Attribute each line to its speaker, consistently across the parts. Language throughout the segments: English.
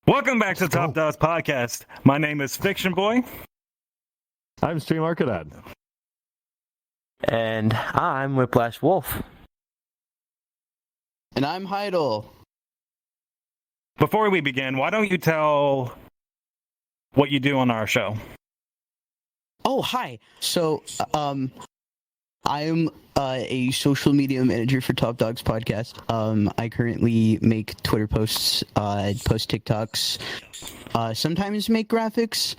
Speaker 1: Welcome back to Top Dogs Podcast. My name is Fiction Boy.
Speaker 2: I'm Stream Arcadad.
Speaker 3: And I'm Whiplash Wolf.
Speaker 4: And I'm Hital.
Speaker 1: Before we begin, why don't you tell what you do on our show?
Speaker 4: Oh, hi. So, I'm a social media manager for Top Dogs Podcast. I currently make Twitter posts, post TikToks, sometimes make graphics.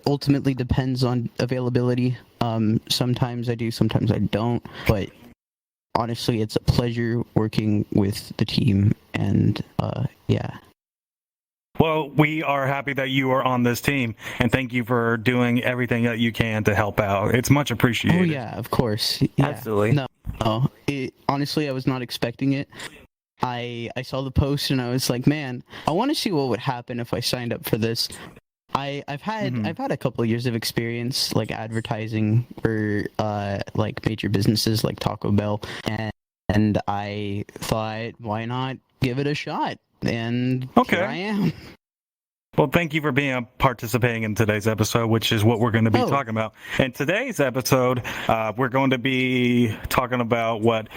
Speaker 4: Ultimately depends on availability. Sometimes I do, sometimes I don't. But honestly, it's a pleasure working with the team, and yeah.
Speaker 1: Well, we are happy that you are on this team, and thank you for doing everything that you can to help out. It's much appreciated.
Speaker 4: Oh yeah, of course. Yeah.
Speaker 3: Absolutely.
Speaker 4: No, honestly, I was not expecting it. I saw the post and I was like, man, I want to see what would happen if I signed up for this. I've had a couple of years of experience like advertising for like major businesses like Taco Bell, and I thought, why not give it a shot? And
Speaker 1: okay.
Speaker 4: Here I am.
Speaker 1: Well, thank you for participating in today's episode, which is what we're going to be talking about. In today's episode, we're going to be talking about what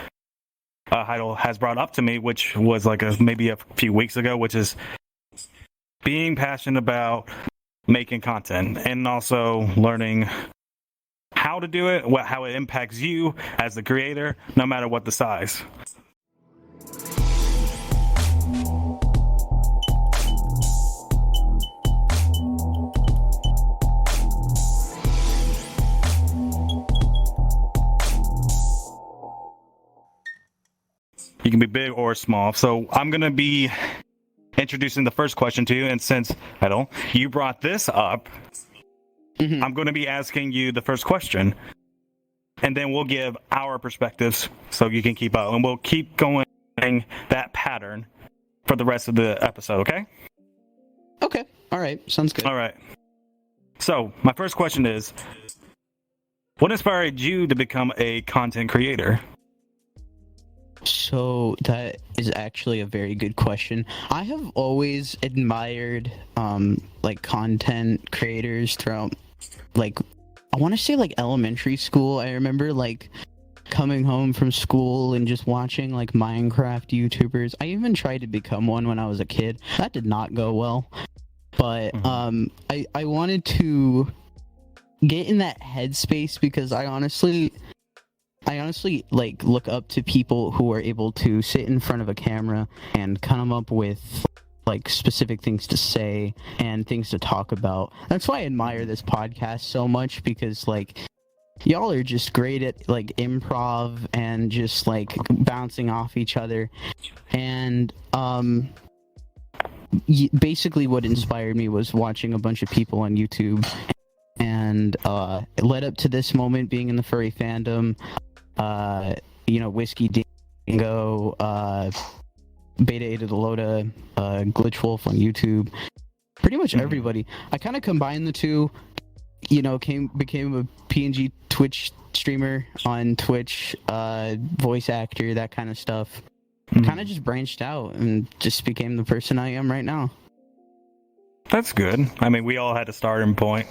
Speaker 1: Hital has brought up to me, which was like maybe a few weeks ago, which is being passionate about making content and also learning how to do it, how it impacts you as the creator, no matter what the size. You can be big or small. So I'm going to be introducing the first question to you. And since, Hital, you brought this up, I'm going to be asking you the first question. And then we'll give our perspectives so you can keep up. And we'll keep going that pattern for the rest of the episode, okay?
Speaker 4: Okay. All right. Sounds good.
Speaker 1: All right. So my first question is, what inspired you to become a content creator?
Speaker 4: So that is actually a very good question. I have always admired like content creators throughout, like, I want to say like elementary school. I remember like coming home from school and just watching like Minecraft YouTubers. I even tried to become one when I was a kid. That did not go well. But I wanted to get in that headspace because I honestly like look up to people who are able to sit in front of a camera and come up with like specific things to say and things to talk about. That's why I admire this podcast so much, because like y'all are just great at like improv and just like bouncing off each other. And basically what inspired me was watching a bunch of people on YouTube, and it led up to this moment being in the furry fandom. Whiskey Dingo, Beta Ada the Loda, Glitch Wolf on YouTube, pretty much everybody. I kind of combined the two, became a PNG Twitch streamer on Twitch, voice actor, that kind of stuff. Kind of just branched out and just became the person I am right now.
Speaker 1: That's good. I mean, we all had a starting point.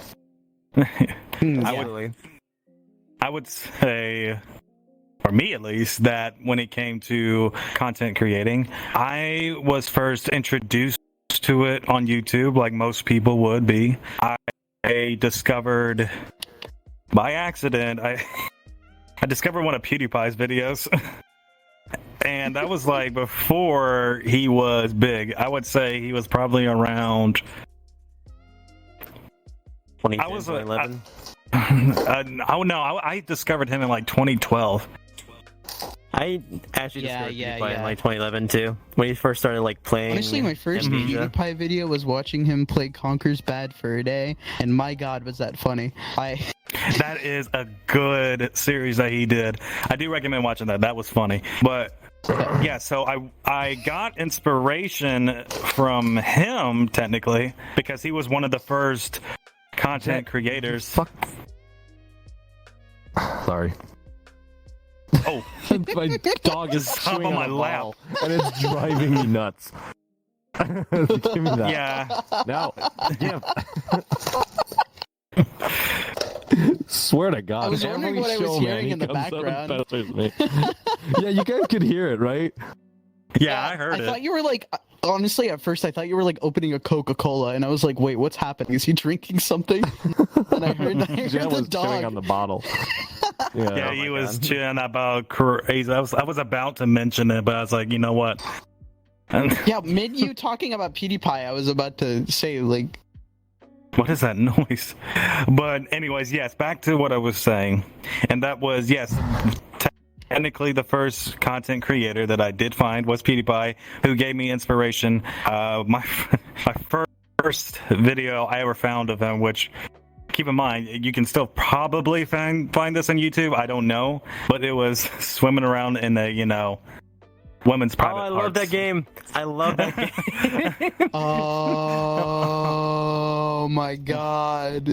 Speaker 3: Absolutely.
Speaker 1: I would say, for me at least, that when it came to content creating, I was first introduced to it on YouTube, like most people would be. I discovered by accident, I discovered one of PewDiePie's videos. And that was like before he was big. I would say he was probably around
Speaker 3: 2010, 2011.
Speaker 1: I discovered him in like 2012.
Speaker 3: I actually discovered
Speaker 4: Yeah,
Speaker 3: PewDiePie in
Speaker 4: yeah.
Speaker 3: like 2011 too, when he first started like playing.
Speaker 4: Honestly, my first
Speaker 3: Amnesia.
Speaker 4: PewDiePie video was watching him play Conker's Bad Fur Day, and my god, was that funny.
Speaker 1: That is a good series that he did. I do recommend watching that. That was funny. But yeah, so I got inspiration from him, technically, because he was one of the first content creators.
Speaker 2: Sorry.
Speaker 1: Oh,
Speaker 2: My dog is
Speaker 1: Stop
Speaker 2: chewing
Speaker 1: on
Speaker 2: on
Speaker 1: my
Speaker 2: a
Speaker 1: lap.
Speaker 2: ball, and it's driving me nuts. Give me that.
Speaker 1: Yeah.
Speaker 2: Now, yeah. Swear to God.
Speaker 4: I was wondering
Speaker 2: every
Speaker 4: what I was
Speaker 2: show,
Speaker 4: hearing
Speaker 2: man,
Speaker 4: in the
Speaker 2: he comes up and
Speaker 4: background.
Speaker 2: pesters me. Yeah, you guys could hear it, right?
Speaker 1: Yeah, I heard
Speaker 4: I
Speaker 1: it.
Speaker 4: thought you were like, honestly, at first I thought you were like opening a Coca-Cola, and I was like, wait, what's happening? Is he drinking something? And I heard
Speaker 2: Jen
Speaker 4: the
Speaker 2: was chewing on
Speaker 4: dog.
Speaker 2: the bottle.
Speaker 1: Yeah,
Speaker 2: Yeah.
Speaker 1: he was chilling about crazy. I was about to mention it, but I was like, you know what? And
Speaker 4: Yeah, mid you talking about PewDiePie, I was about to say like,
Speaker 1: what is that noise? But anyways, yes, back to what I was saying, and that was yes. Technically, the first content creator that I did find was PewDiePie, who gave me inspiration. My first video I ever found of him, which, keep in mind, you can still probably find this on YouTube. I don't know, but it was swimming around in a women's private
Speaker 3: Oh, I
Speaker 1: parts.
Speaker 3: love that game. I love that game.
Speaker 4: oh my God,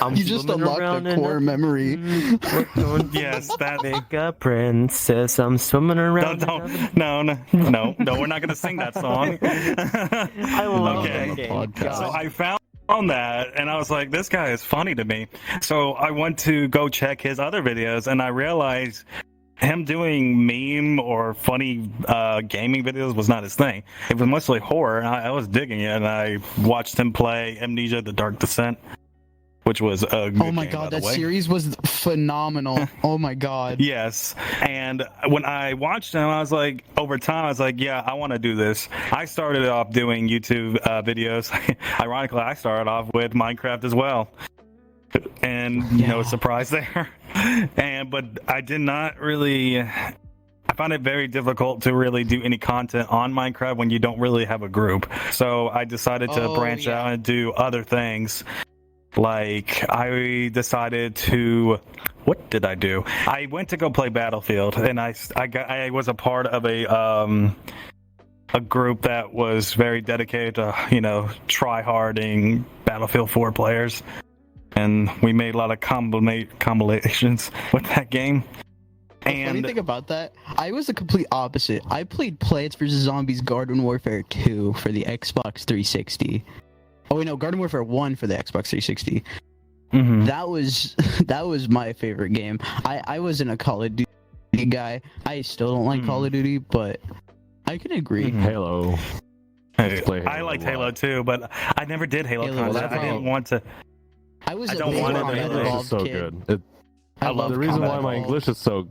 Speaker 3: I'm
Speaker 4: you just
Speaker 3: swimming
Speaker 4: unlocked
Speaker 3: around
Speaker 4: a
Speaker 3: in
Speaker 4: core
Speaker 3: a-
Speaker 4: memory.
Speaker 1: Yes, that.
Speaker 3: Make a princess. I'm swimming around.
Speaker 1: No, we're not gonna sing that song.
Speaker 3: I love
Speaker 1: Okay.
Speaker 3: that game.
Speaker 2: Podcast.
Speaker 1: So I found that, and I was like, this guy is funny to me. So I went to go check his other videos, and I realized him doing meme or funny gaming videos was not his thing. It was mostly horror, and I was digging it, and I watched him play Amnesia: The Dark Descent, which was a good
Speaker 4: Oh my
Speaker 1: game,
Speaker 4: God,
Speaker 1: by the
Speaker 4: that
Speaker 1: way.
Speaker 4: series was phenomenal. Oh my God.
Speaker 1: Yes, and when I watched him, I was like, over time, I was like, yeah, I want to do this. I started off doing YouTube videos. Ironically, I started off with Minecraft as well, and no surprise there. But I did not really. I found it very difficult to really do any content on Minecraft when you don't really have a group. So I decided to branch out and do other things. Like, I decided to, what did I do? I went to go play Battlefield, and I was a part of a group that was very dedicated to, try-harding Battlefield 4 players, and we made a lot of combinations with that game.
Speaker 4: The funny thing about that, I was the complete opposite. I played Plants vs. Zombies Garden Warfare 2 for the Xbox 360. Oh wait, no, Garden Warfare 1 for the Xbox 360.
Speaker 1: Mhm.
Speaker 4: That was my favorite game. I wasn't a Call of Duty guy. I still don't like Call of Duty, but I can agree.
Speaker 2: Halo.
Speaker 1: Hey,
Speaker 2: play Halo
Speaker 1: I liked
Speaker 2: a lot.
Speaker 1: Halo too, but I never did Halo
Speaker 4: Halo
Speaker 1: content.
Speaker 4: was
Speaker 1: I didn't
Speaker 4: fun.
Speaker 1: want to.
Speaker 4: I was
Speaker 1: I
Speaker 4: a
Speaker 1: don't
Speaker 4: big
Speaker 1: want it
Speaker 4: Combat
Speaker 1: to be-
Speaker 2: English is
Speaker 4: Evolved
Speaker 2: so
Speaker 4: kid.
Speaker 2: good.
Speaker 4: I love
Speaker 2: The reason
Speaker 4: Combat
Speaker 2: why my
Speaker 4: Evolved.
Speaker 2: English is so.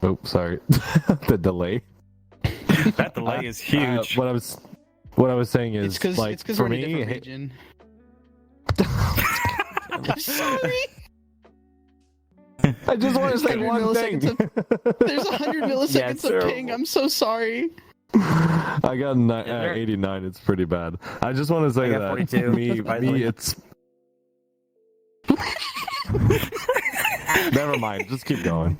Speaker 2: Oh, sorry. The delay.
Speaker 1: That delay is huge.
Speaker 2: What I was saying is,
Speaker 4: It's because
Speaker 2: like,
Speaker 4: we're
Speaker 2: for
Speaker 4: in a
Speaker 2: me,
Speaker 4: different region. I'm sorry.
Speaker 2: I just want to say
Speaker 4: 100
Speaker 2: one thing.
Speaker 4: There's 100 milliseconds of
Speaker 3: terrible.
Speaker 4: ping. I'm so sorry.
Speaker 2: I got
Speaker 3: there-
Speaker 2: 89. It's pretty bad. I just want to say
Speaker 3: I got
Speaker 2: that
Speaker 3: 42,
Speaker 2: me,
Speaker 3: surprisingly.
Speaker 2: it's. Never mind. Just keep going.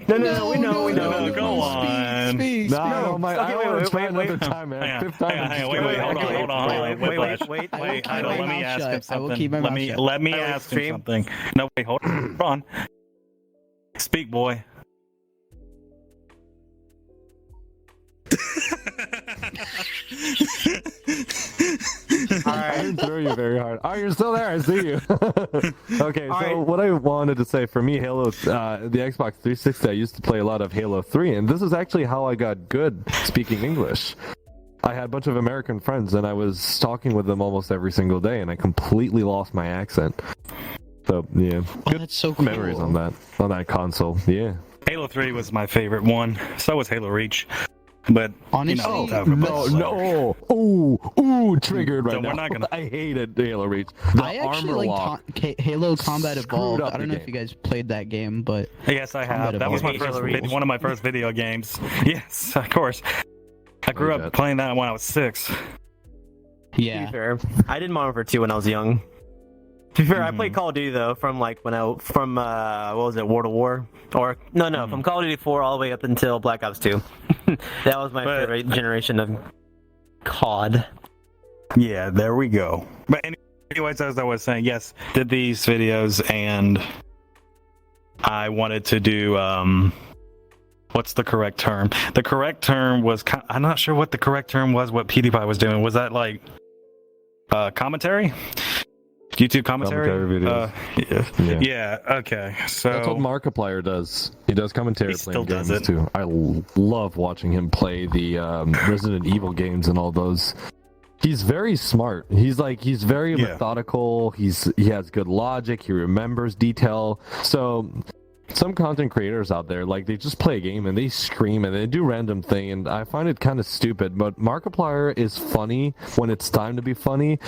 Speaker 3: No, we know.
Speaker 1: Go on.
Speaker 4: Speak.
Speaker 2: No, I don't mind. I
Speaker 3: Okay,
Speaker 2: want
Speaker 3: wait,
Speaker 2: to try
Speaker 3: wait,
Speaker 2: another
Speaker 3: wait.
Speaker 2: time, man.
Speaker 1: Hang on,
Speaker 2: Fifth time.
Speaker 1: hang on,
Speaker 2: I'm
Speaker 1: wait,
Speaker 2: just
Speaker 1: hold
Speaker 2: gonna-
Speaker 1: on.
Speaker 3: wait,
Speaker 1: Whiplash.
Speaker 3: wait.
Speaker 4: I will
Speaker 1: Wait,
Speaker 4: keep
Speaker 1: Idol,
Speaker 4: my
Speaker 1: let me
Speaker 4: mouth
Speaker 1: ask him
Speaker 4: shut. I will
Speaker 1: something.
Speaker 4: keep my mouth shut.
Speaker 1: Let me
Speaker 3: I will
Speaker 1: ask him
Speaker 3: stream.
Speaker 1: something. No, wait, hold on. Speak, boy.
Speaker 2: I didn't throw you very hard. Oh, you're still there. I see you. Okay, so
Speaker 3: right.
Speaker 2: what I wanted to say, for me, Halo, the Xbox 360, I used to play a lot of Halo 3, and this is actually how I got good speaking English. I had a bunch of American friends, and I was talking with them almost every single day, and I completely lost my accent. So, yeah,
Speaker 4: Oh, that's so cool.
Speaker 2: memories on that console. Yeah.
Speaker 1: Halo 3 was my favorite one. So was Halo Reach. But,
Speaker 4: Honestly,
Speaker 2: Ooh, triggered right
Speaker 1: So
Speaker 2: now.
Speaker 1: we're not gonna-
Speaker 2: I hated Halo Reach. The
Speaker 4: I actually
Speaker 2: armor
Speaker 4: like
Speaker 2: lock.
Speaker 4: Halo Combat
Speaker 2: screwed
Speaker 4: Evolved.
Speaker 2: up
Speaker 4: I don't
Speaker 2: the
Speaker 4: know if you guys played that game, but
Speaker 1: yes, I have.
Speaker 4: Combat
Speaker 1: That was my
Speaker 3: Evolved.
Speaker 1: first,
Speaker 3: Halo Reach.
Speaker 1: one of my first video games. Yes, of course. I grew
Speaker 2: Okay.
Speaker 1: up playing that when I was 6.
Speaker 3: To be
Speaker 4: yeah.
Speaker 3: fair, I did Modern Warfare 2 when I was young. To be fair, I played Call of Duty though from what was it, World of War? Or no, from Call of Duty 4 all the way up until Black Ops 2. That was my favorite generation of COD.
Speaker 1: Yeah, there we go. But anyways, as I was saying, yes, did these videos, and I wanted to do what's the correct term? The correct term was I'm not sure what the correct term was. What PewDiePie was doing, was that like commentary? YouTube commentary
Speaker 2: videos.
Speaker 1: Yeah. Okay. So
Speaker 2: that's what Markiplier does. He does commentary
Speaker 1: He
Speaker 2: playing
Speaker 1: still does
Speaker 2: games
Speaker 1: it.
Speaker 2: too. I love watching him play the Resident Evil games and all those. He's very smart. He's very methodical. He has good logic. He remembers detail. So some content creators out there, like, they just play a game and they scream and they do random thing, and I find it kind of stupid. But Markiplier is funny when it's time to be funny,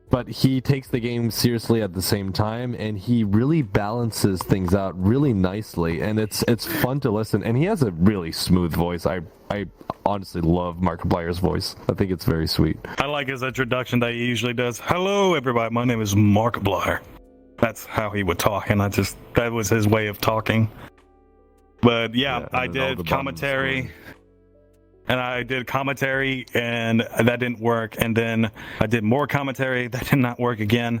Speaker 2: but he takes the game seriously at the same time, and he really balances things out really nicely, and it's fun to listen. And he has a really smooth voice. I honestly love Markiplier's voice. I think it's very sweet.
Speaker 1: I like his introduction that he usually does. Hello, everybody. My name is Markiplier. That's how he would talk, and that was his way of talking. But yeah, I did commentary. And I did commentary, and that didn't work. And then I did more commentary, that did not work again.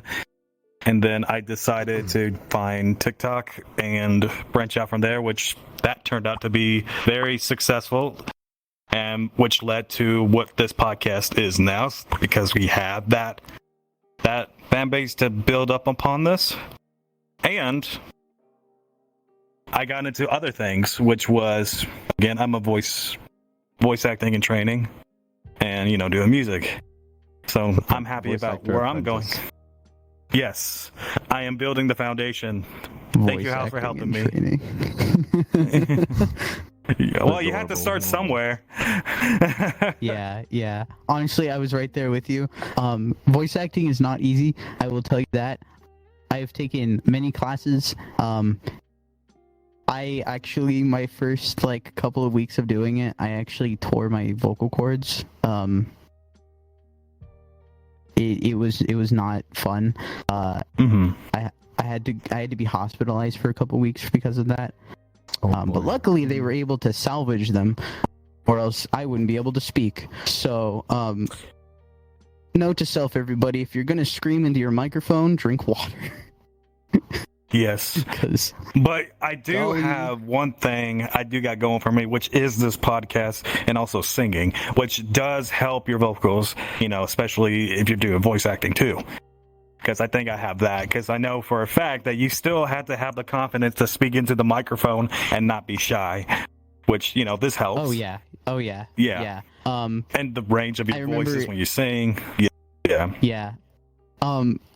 Speaker 1: And then I decided to find TikTok and branch out from there, which that turned out to be very successful, and which led to what this podcast is now, because we have that fan base to build up upon this. And I got into other things, which was, again, I'm a voice acting and training, and doing music. So I'm happy about where I'm going. Yes, I am building the foundation. Thank you, Hal, for helping me. Well, you had to start somewhere.
Speaker 4: Yeah. Honestly, I was right there with you. Voice acting is not easy. I will tell you that. I have taken many classes. I actually, my first couple of weeks of doing it, I actually tore my vocal cords. It was not fun. I had to be hospitalized for a couple of weeks because of that. But luckily they were able to salvage them, or else I wouldn't be able to speak. So note to self, everybody: if you're gonna scream into your microphone, drink water.
Speaker 1: Yes. But I do have one thing I do got going for me, which is this podcast and also singing, which does help your vocals, especially if you're doing voice acting too. Because I think I have that, because I know for a fact that you still have to have the confidence to speak into the microphone and not be shy, which, this helps.
Speaker 4: Oh yeah.
Speaker 1: Yeah. And the range of your voices when you sing.
Speaker 4: Yeah.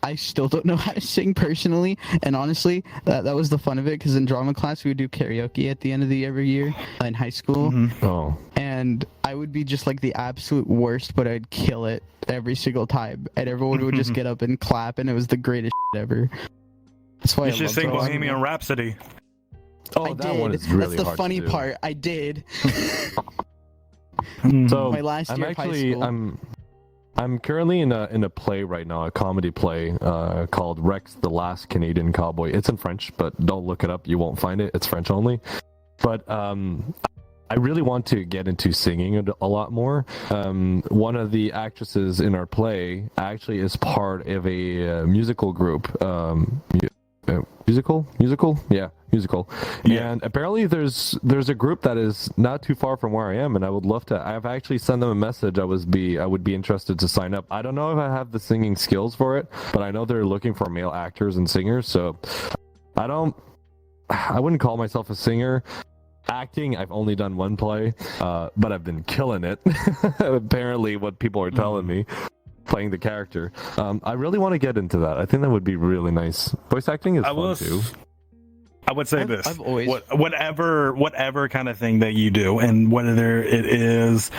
Speaker 4: I still don't know how to sing personally, and honestly, that was the fun of it, because in drama class we would do karaoke at the end of every year in high school.
Speaker 2: Mm-hmm. Oh.
Speaker 4: And I would be just the absolute worst, but I'd kill it every single time, and everyone would just get up and clap, and it was the greatest shit ever. That's why
Speaker 1: you should sing Bohemian Rhapsody.
Speaker 2: Oh, that one is really hard to do.
Speaker 4: That's the funny part. I did.
Speaker 2: So
Speaker 4: my last year of high school.
Speaker 2: I'm currently in a play right now, a comedy play called Rex the Last Canadian Cowboy. It's in French, but don't look it up. You won't find it. It's French only. But I really want to get into singing a lot more. One of the actresses in our play actually is part of a musical group. Musical. And apparently there's a group that is not too far from where I am, and I would love to. I've actually sent them a message. I would be interested to sign up. I don't know if I have the singing skills for it, but I know they're looking for male actors and singers. So I wouldn't call myself a singer. Acting, I've only done one play, but I've been killing it. Apparently, what people are telling me. Playing the character. I really want to get into that. I think that would be really nice. Voice acting is fun too.
Speaker 1: I would say this.
Speaker 4: I've always...
Speaker 1: whatever kind of thing that you do, and whether it is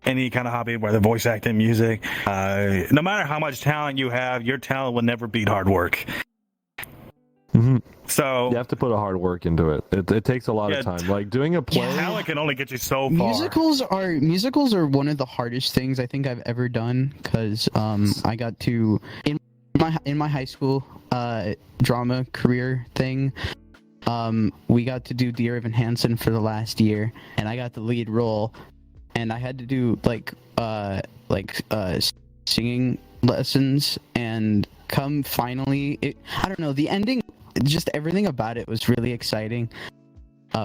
Speaker 1: any kind of hobby, whether voice acting, music, no matter how much talent you have, your talent will never beat hard work.
Speaker 2: Mm-hmm.
Speaker 1: So
Speaker 2: you have to put a hard work into it. It takes a lot of time. Like doing a play.
Speaker 1: Talent can only get you so far.
Speaker 4: Musicals are one of the hardest things I think I've ever done, because I got to in my high school drama career thing. We got to do Dear Evan Hansen for the last year, and I got the lead role, and I had to do singing lessons, and come finally, I don't know, the ending, just everything about it was really exciting.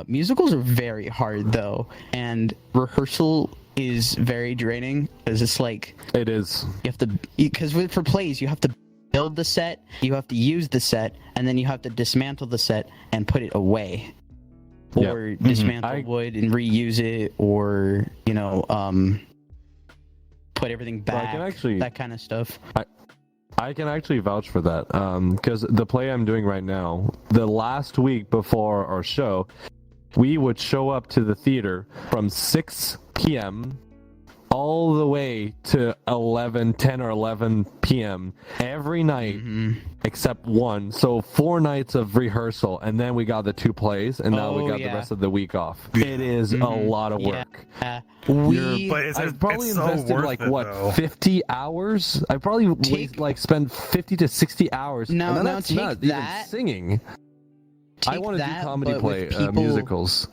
Speaker 4: Musicals are very hard though, and rehearsal is very draining because it's like
Speaker 2: It is.
Speaker 4: you have to, because for plays you have to build the set, you have to use the set, and then you have to dismantle the set and put it away, or dismantle wood and reuse it, or put everything back. That kind of stuff.
Speaker 2: I can actually vouch for that, because the play I'm doing right now, the last week before our show, we would show up to the theater from 6 p.m. all the way to 10 or 11 p.m. every night except one. So 4 nights of rehearsal, and then we got the 2 plays, and now we got the rest of the week off. It is a lot of work.
Speaker 4: Yeah.
Speaker 2: I've probably invested like what 50 hours. I probably spend 50 to 60 hours.
Speaker 4: No,
Speaker 2: and that's not even singing. I want to do comedy musicals.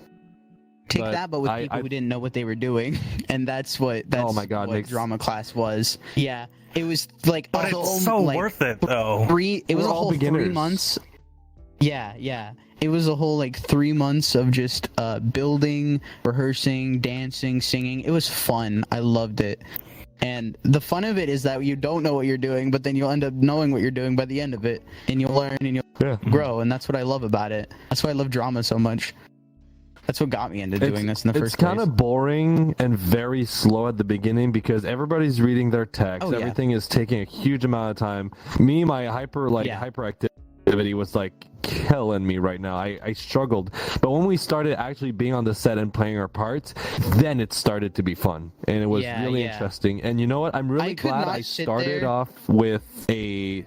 Speaker 4: But with people who didn't know what they were doing, and that's what
Speaker 2: oh my God,
Speaker 4: what drama class was. Yeah, it was like,
Speaker 1: but it's so worth it though.
Speaker 4: It was a whole
Speaker 2: beginners.
Speaker 4: 3 months. Yeah. It was a whole like 3 months of just building, rehearsing, dancing, singing. It was fun. I loved it. And the fun of it is that you don't know what you're doing, but then you'll end up knowing what you're doing by the end of it, and you'll learn and you'll grow. And that's what I love about it. That's why I love drama so much. That's what got me into doing this in the first place.
Speaker 2: It's kind of boring and very slow at the beginning because everybody's reading their text. Everything is taking a huge amount of time. My hyperactivity was like killing me right now. I struggled. But when we started actually being on the set and playing our parts, then it started to be fun. And it was really interesting. And you know what? I'm really glad I started off with a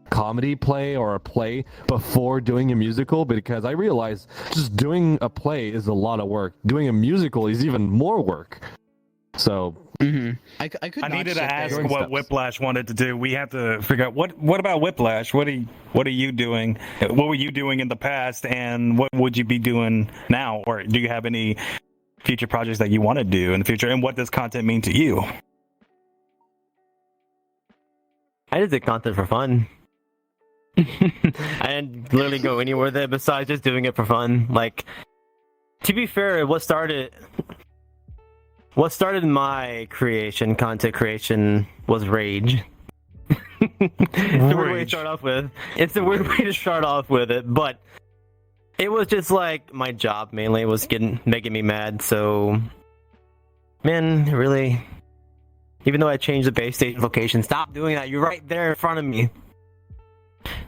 Speaker 2: comedy play or a play before doing a musical, because I realized just doing a play is a lot of work. Doing a musical is even more work. So
Speaker 1: I needed to ask what Whiplash wanted to do. We have to figure out what about Whiplash? What are you doing? What were you doing in the past, and what would you be doing now? Or do you have any future projects that you want to do in the future? And what does content mean to you?
Speaker 3: I just did content for fun. I didn't literally go anywhere with it besides just doing it for fun. Like, to be fair, what started my content creation was rage. It's a weird way to start off with. It's a weird way to start off with it, but it was just like my job mainly was making me mad. So, man, really, even though I changed the base station location, stop doing that. You're right there in front of me.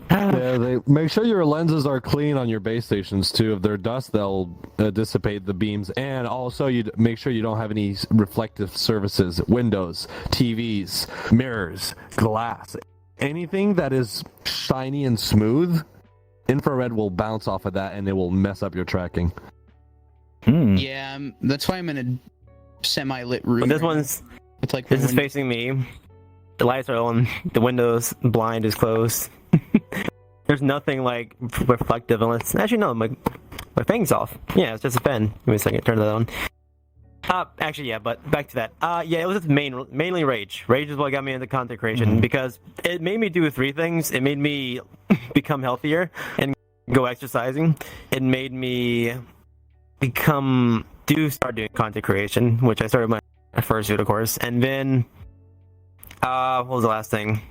Speaker 2: They make sure your lenses are clean on your base stations too. If they're dust, they'll dissipate the beams. And also, you make sure you don't have any reflective surfaces, windows, TVs, mirrors, glass, anything that is shiny and smooth. Infrared will bounce off of that, and it will mess up your tracking.
Speaker 4: Yeah, that's why I'm in a semi-lit room.
Speaker 3: But this is facing me. The lights are on. The windows blind is closed. There's nothing like reflective unless my fan's off. Yeah, it's just a fan. Give me a second, turn that on. But back to that. It was just mainly rage. Rage is what got me into content creation because it made me do 3 things. It made me become healthier and go exercising. It made me start doing content creation, which I started my first video course, and then what was the last thing?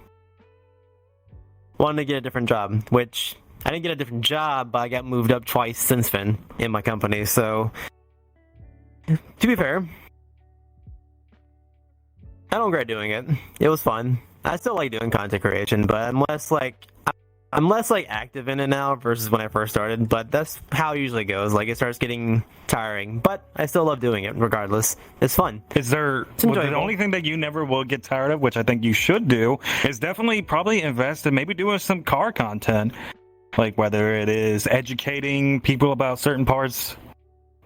Speaker 3: Wanted to get a different job, which I didn't get a different job, but I got moved up twice since then in my company. So, to be fair, I don't regret doing it. It was fun. I still like doing content creation, but I'm less active in it now versus when I first started. But that's how it usually goes. Like, it starts getting tiring, but I still love doing it regardless. It's fun.
Speaker 1: The only thing that you never will get tired of, which I think you should do, is definitely probably invest in maybe doing some car content, like whether it is educating people about certain parts,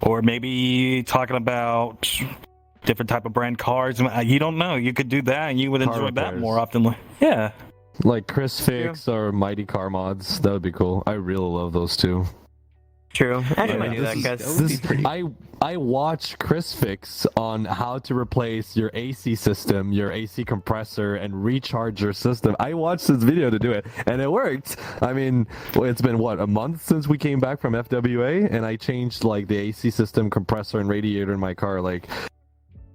Speaker 1: or maybe talking about different type of brand cars. You don't know. You could do that, and you would enjoy that more often. Yeah.
Speaker 2: Like Chris Fix or Mighty Car Mods. That would be cool. I really love those two.
Speaker 3: True. I might do that because
Speaker 2: I watch Chris Fix on how to replace your AC system, your AC compressor, and recharge your system. I watched this video to do it, and it worked. I mean, it's been a month since we came back from FWA, and I changed like the AC system, compressor, and radiator in my car. Like,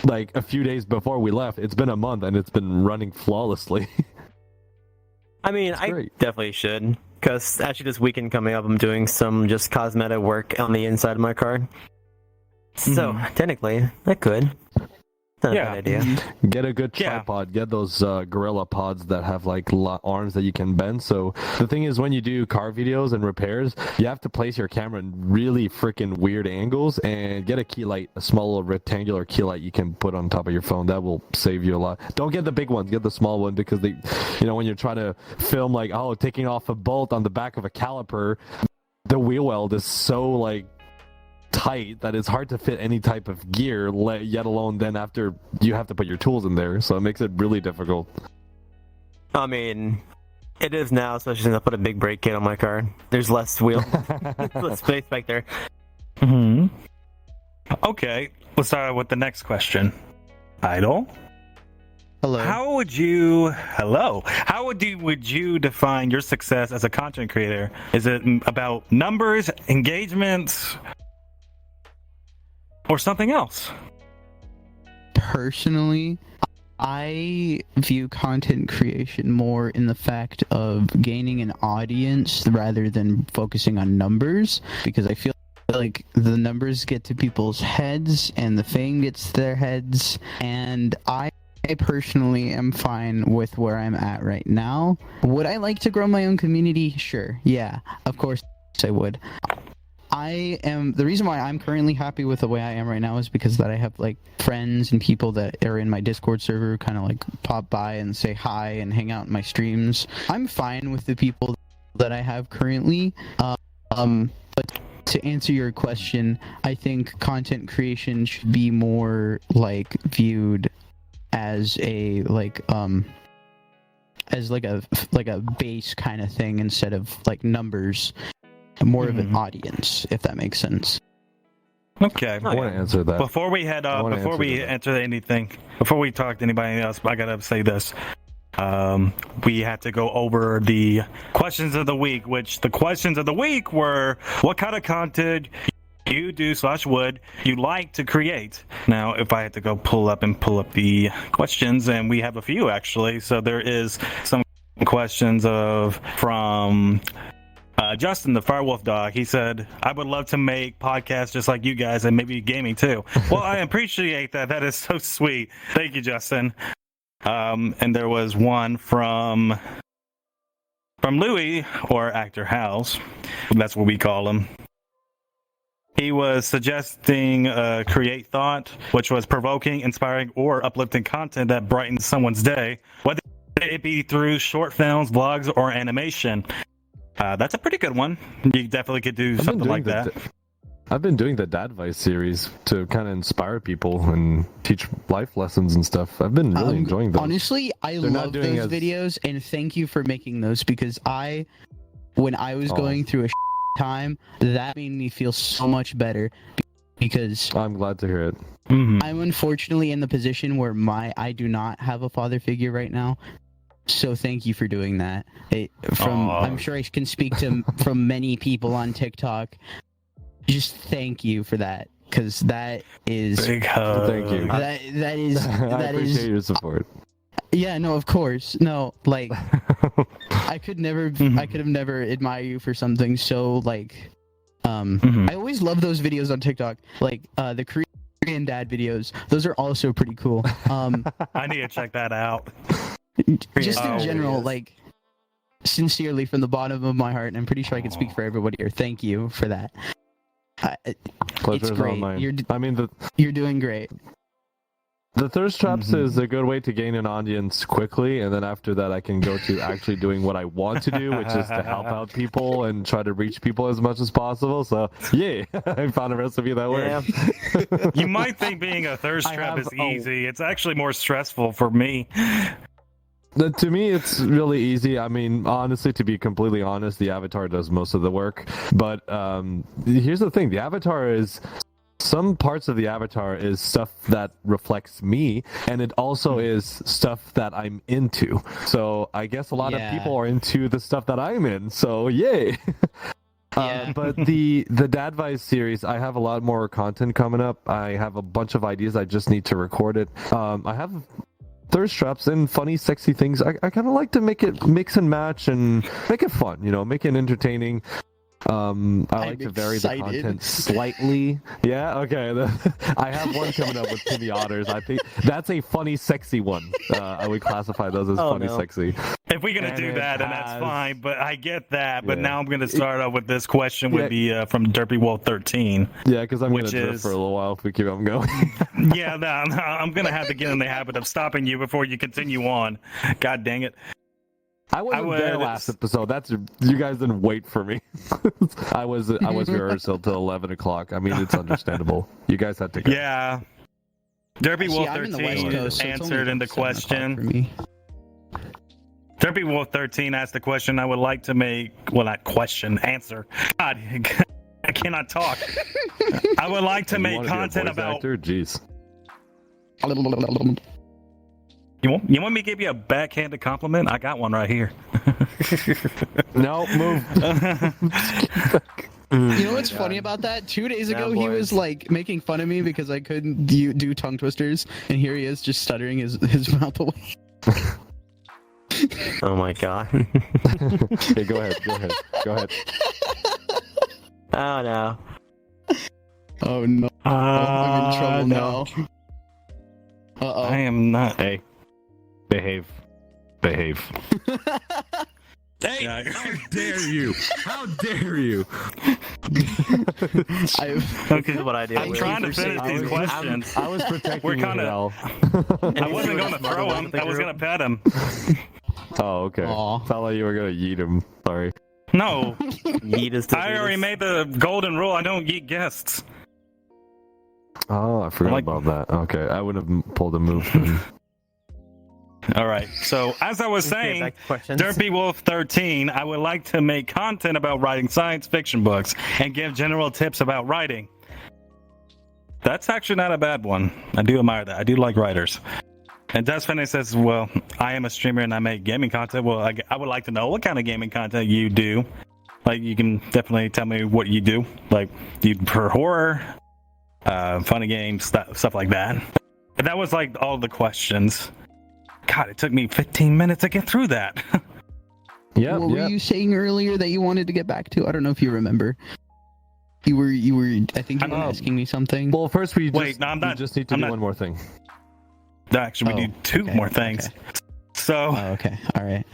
Speaker 2: like a few days before we left. It's been a month and it's been running flawlessly.
Speaker 3: I mean, I
Speaker 2: great.
Speaker 3: definitely should, because actually this weekend coming up, I'm doing some just cosmetic work on the inside of my car. So technically, I could. Not a bad idea.
Speaker 2: Get a good tripod. Get those Gorilla Pods that have like arms that you can bend. So the thing is, when you do car videos and repairs, you have to place your camera in really freaking weird angles, and get a key light, a small little rectangular key light you can put on top of your phone. That will save you a lot. Don't get the big ones. Get the small one, because they, when you're trying to film like, taking off a bolt on the back of a caliper, the wheel weld is so like tight that it's hard to fit any type of gear, yet alone then after you have to put your tools in there, so it makes it really difficult.
Speaker 3: I mean, it is now, especially since I put a big brake kit on my car. There's less less space back there.
Speaker 1: Okay, let's start with the next question. Idol?
Speaker 4: Hello.
Speaker 1: How would you define your success as a content creator? Is it about numbers, engagements, or something else?
Speaker 4: Personally, I view content creation more in the fact of gaining an audience rather than focusing on numbers, because I feel like the numbers get to people's heads and the fame gets to their heads, and I personally am fine with where I'm at right now. Would I like to grow my own community? Sure. Yeah, of course I would. The reason why I'm currently happy with the way I am right now is because that I have like friends and people that are in my Discord server who kind of like pop by and say hi and hang out in my streams. I'm fine with the people that I have currently. But to answer your question, I think content creation should be more like viewed as a a base kind of thing instead of like numbers. More of an audience, if that makes sense.
Speaker 1: Okay.
Speaker 2: I want to answer that.
Speaker 1: Before we head up, before we enter anything, before we talk to anybody else, I gotta say this. We had to go over the questions of the week, which the questions of the week were, what kind of content you do / would you like to create? Now, if I had to go pull up the questions, and we have a few actually, so there is some questions from Justin, the Firewolf Dog. He said, I would love to make podcasts just like you guys, and maybe gaming too. Well, I appreciate that. That is so sweet. Thank you, Justin. And there was one from Louis, or Actor House. That's what we call him. He was suggesting create thought, which was provoking, inspiring, or uplifting content that brightens someone's day, whether it be through short films, vlogs, or animation. That's a pretty good one. You definitely could do something like that.
Speaker 2: I've been doing the Dad Advice series to kind of inspire people and teach life lessons and stuff. I've been really enjoying those.
Speaker 4: Honestly, I love those videos, and thank you for making those, because when I was going through a time, that made me feel so much better, because
Speaker 2: I'm glad to hear it.
Speaker 4: I'm unfortunately in the position where I do not have a father figure right now. So thank you for doing that. I'm sure I can speak from many people on TikTok. Just thank you for that, because that is
Speaker 1: big hug.
Speaker 2: Thank you.
Speaker 4: That is
Speaker 2: I appreciate your support.
Speaker 4: Yeah, no, of course. No, like I could have never admire you for something so like I always love those videos on TikTok, like the Korean dad videos. Those are also pretty cool.
Speaker 1: I need to check that out.
Speaker 4: Just in general, like, sincerely from the bottom of my heart, and I'm pretty sure I can speak for everybody here. Thank you for that. It's great. You're doing great.
Speaker 2: The thirst traps is a good way to gain an audience quickly, and then after that I can go to actually doing what I want to do, which is to help out people and try to reach people as much as possible. So, yeah, I found a recipe that works.
Speaker 1: You might think being a thirst trap is easy. It's actually more stressful for me.
Speaker 2: To me, it's really easy. I mean, honestly, to be completely honest, the avatar does most of the work. But here's the thing. The avatar is... Some parts of the avatar is stuff that reflects me, and it also is stuff that I'm into. So I guess a lot of people are into the stuff that I'm in. So, yay!
Speaker 4: Yeah.
Speaker 2: But the Dadvice series, I have a lot more content coming up. I have a bunch of ideas. I just need to record it. I have thirst traps and funny, sexy things. I kind of like to make it mix and match and make it fun. Make it entertaining. I like to vary the content slightly. Yeah, okay. I have one coming up with Timmy Otters. I think that's a funny, sexy one. I would classify those as funny, sexy.
Speaker 1: If we're gonna do that, then that's fine. But I get that. But now I'm gonna start off with this question would be from Derpy Wolf 13.
Speaker 2: Yeah, because I'm gonna drift for a little while if we keep on going.
Speaker 1: Yeah, no, I'm gonna have to get in the habit of stopping you before you continue on. God dang it.
Speaker 2: I wasn't there last episode. You guys didn't wait for me. I was rehearsal till 11 o'clock. I mean, it's understandable. You guys had to go.
Speaker 1: Yeah. Derpy Wolf 13 answered in the question. Derpy Wolf 13 asked the question I would like to make. Well, not question, answer. God, I cannot talk. I would like to make content about.
Speaker 2: Actor? Jeez.
Speaker 1: You want me to give you a backhanded compliment? I got one right here.
Speaker 2: No, move.
Speaker 4: You know what's funny about that? 2 days ago, he was like making fun of me because I couldn't do tongue twisters, and here he is just stuttering his mouth away.
Speaker 3: Oh my god.
Speaker 2: Hey, go ahead.
Speaker 3: Oh no.
Speaker 4: Oh no. I'm in trouble now. Uh-oh.
Speaker 1: I am not.
Speaker 2: Hey. Behave.
Speaker 1: Hey,
Speaker 2: how dare you? How dare you?
Speaker 3: Okay, this is what I do.
Speaker 1: I'm trying to finish these questions.
Speaker 2: I was protecting
Speaker 1: I wasn't going to throw him. I was going to pet him.
Speaker 2: Oh, okay.
Speaker 4: Aww.
Speaker 2: Felt like you were going to yeet him. Sorry.
Speaker 1: No.
Speaker 3: Yeet is
Speaker 1: I already made the golden rule. I don't yeet guests.
Speaker 2: Oh, I forgot about that. Okay, I would have pulled a move.
Speaker 1: All right. So, as I was saying, Derpy Wolf 13, I would like to make content about writing science fiction books and give general tips about writing. That's actually not a bad one. I do admire that. I do like writers. And Desfinity says, well, I am a streamer and I make gaming content. Well, I would like to know what kind of gaming content you do. Like, you can definitely tell me what you do. Like, do you prefer horror, funny games, stuff like that. And that was like all the questions. God, it took me 15 minutes to get through that.
Speaker 4: Yeah. What were you saying earlier that you wanted to get back to? I don't know if you remember. You were. I think you were asking me something.
Speaker 2: Well, first we just need to do one more thing.
Speaker 1: Actually, we need two more things.
Speaker 4: Okay.
Speaker 1: So.
Speaker 4: Okay. All right.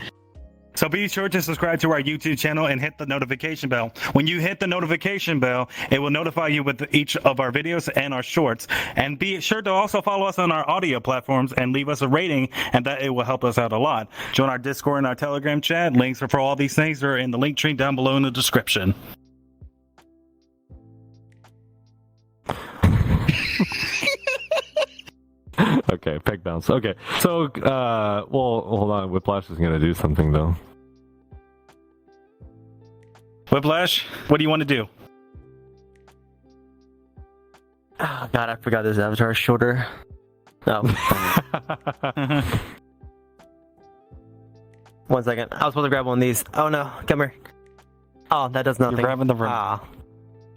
Speaker 1: So be sure to subscribe to our YouTube channel and hit the notification bell. When you hit the notification bell, it will notify you with each of our videos and our shorts. And be sure to also follow us on our audio platforms and leave us a rating, and that it will help us out a lot. Join our Discord and our Telegram chat. Links for all these things are in the link tree down below in the description.
Speaker 2: Okay, peg bounce. Okay, so, well, hold on. Whiplash is going to do something, though.
Speaker 1: Whiplash, what do you want to do?
Speaker 3: Oh, God, I forgot this avatar shorter. Oh. 1 second. I was supposed to grab one of these. Oh, no. Come here. Oh, that does nothing.
Speaker 1: You're grabbing the remote.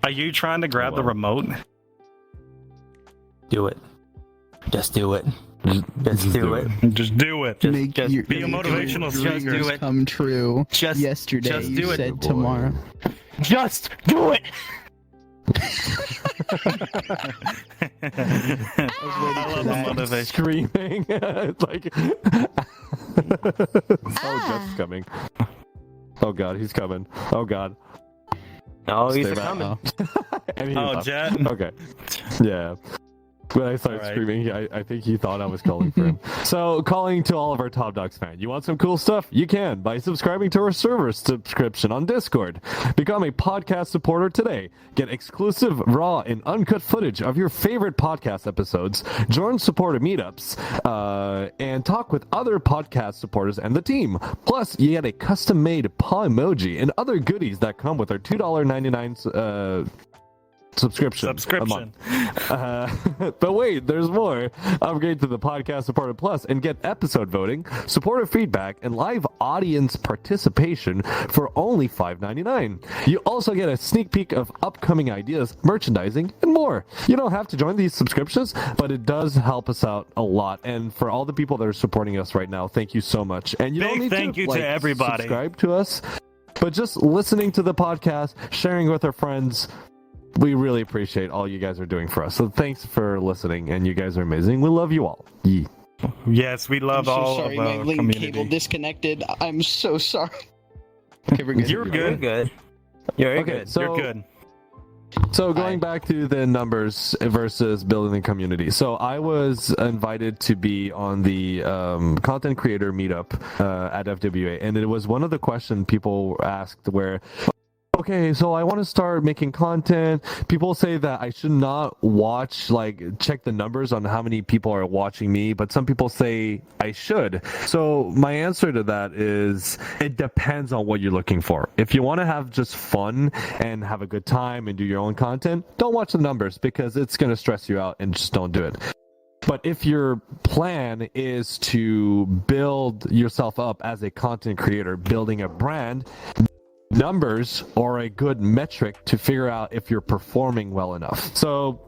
Speaker 1: Are you trying to grab the remote?
Speaker 3: Do it. Just do it. Just do it.
Speaker 1: Just do it.
Speaker 3: Just
Speaker 1: be a motivational speaker.
Speaker 3: Do it.
Speaker 4: Come true.
Speaker 3: Just
Speaker 4: yesterday.
Speaker 3: Just
Speaker 4: you
Speaker 3: do it.
Speaker 4: said tomorrow.
Speaker 3: Just do it.
Speaker 1: I love the motivation.
Speaker 2: Screaming. It's like. Oh, Jet's coming. Oh God, he's coming. Oh God.
Speaker 3: Oh, he's coming.
Speaker 1: Oh, Jet.
Speaker 2: Okay. Yeah. When I started screaming, I think he thought I was calling for him. So, calling to all of our Top Dogs fans. You want some cool stuff? You can by subscribing to our server subscription on Discord. Become a podcast supporter today. Get exclusive, raw, and uncut footage of your favorite podcast episodes. Join supporter meetups, and talk with other podcast supporters and the team. Plus, you get a custom-made paw emoji and other goodies that come with our $2.99 subscription. A month. But wait, there's more. Upgrade to the podcast supporter plus and get episode voting, supporter feedback, and live audience participation for only $5.99. You also get a sneak peek of upcoming ideas, merchandising, and more. You don't have to join these subscriptions, but it does help us out a lot. And for all the people that are supporting us right now, thank you so much. And you don't need
Speaker 1: thank you to everybody.
Speaker 2: Subscribe to us, but just listening to the podcast, sharing with our friends. We really appreciate all you guys are doing for us. So thanks for listening, and you guys are amazing. We love you all. Yee.
Speaker 1: Yes, we love all
Speaker 4: sorry,
Speaker 1: of
Speaker 4: my
Speaker 1: our
Speaker 4: link
Speaker 1: community.
Speaker 4: cable disconnected. I'm so sorry. Okay, we're good.
Speaker 1: You're good.
Speaker 3: Good. You're
Speaker 2: Okay,
Speaker 3: good.
Speaker 2: so
Speaker 1: You're good.
Speaker 2: So going back to the numbers versus building the community. So I was invited to be on the content creator meetup at FWA, and it was one of the questions people asked where, okay, so I want to start making content. People say that I should not check the numbers on how many people are watching me, but some people say I should. So my answer to that is it depends on what you're looking for. If you want to have just fun and have a good time and do your own content, don't watch the numbers because it's going to stress you out, and just don't do it. But if your plan is to build yourself up as a content creator, building a brand, numbers are a good metric to figure out if you're performing well enough. So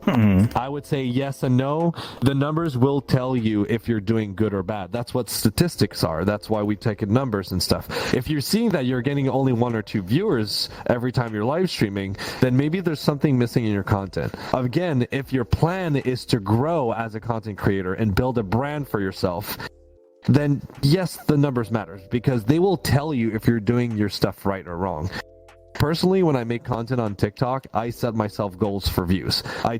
Speaker 2: I would say yes and no. The numbers will tell you if you're doing good or bad. That's what statistics are. That's why we take in numbers and stuff. If you're seeing that you're getting only 1 or 2 viewers every time you're live streaming, then maybe there's something missing in your content. Again, if your plan is to grow as a content creator and build a brand for yourself, then yes, the numbers matter because they will tell you if you're doing your stuff right or wrong. Personally, when I make content on TikTok, I set myself goals for views. I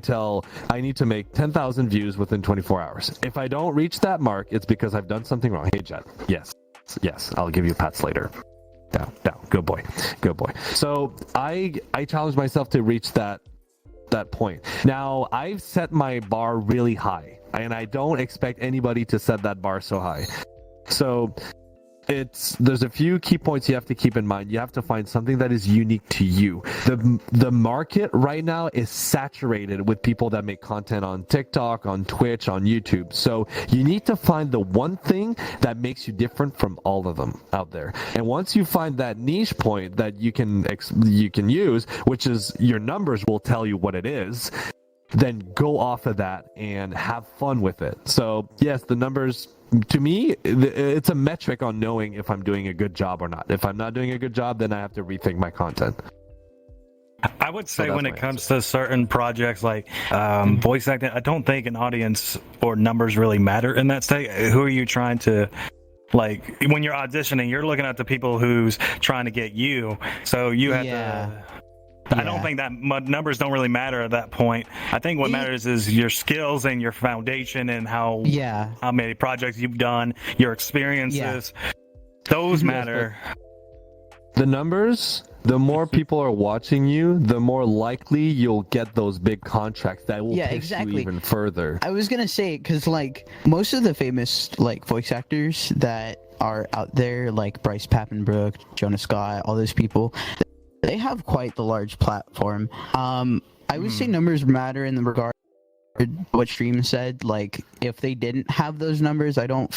Speaker 2: need to make 10,000 views within 24 hours. If I don't reach that mark, it's because I've done something wrong. Hey, Jet. Yes, I'll give you pats later. Down. Good boy. So I challenge myself to reach that point. Now, I've set my bar really high, and I don't expect anybody to set that bar so high. So there's a few key points you have to keep in mind. You have to find something that is unique to you. The market right now is saturated with people that make content on TikTok, on Twitch, on YouTube. So you need to find the one thing that makes you different from all of them out there. And once you find that niche point that you can use, which is your numbers will tell you what it is, then go off of that and have fun with it. So yes, the numbers, to me, it's a metric on knowing if I'm doing a good job or not. If I'm not doing a good job, then I have to rethink my content.
Speaker 1: I would say when it comes to certain projects like voice acting, I don't think an audience or numbers really matter in that state. Who are you trying to, like, when you're auditioning, you're looking at the people who's trying to get you. So you have to... I don't think that numbers don't really matter at that point. I think what matters is your skills and your foundation and how many projects you've done, your experiences. Those matter.
Speaker 2: The numbers, the more people are watching you, the more likely you'll get those big contracts that will push you even further.
Speaker 4: I was gonna say, because like most of the famous like voice actors that are out there, like Bryce Papenbrook, Jonah Scott, all those people, they have quite the large platform. I would say numbers matter in the regard what Stream said. Like, if they didn't have those numbers, I don't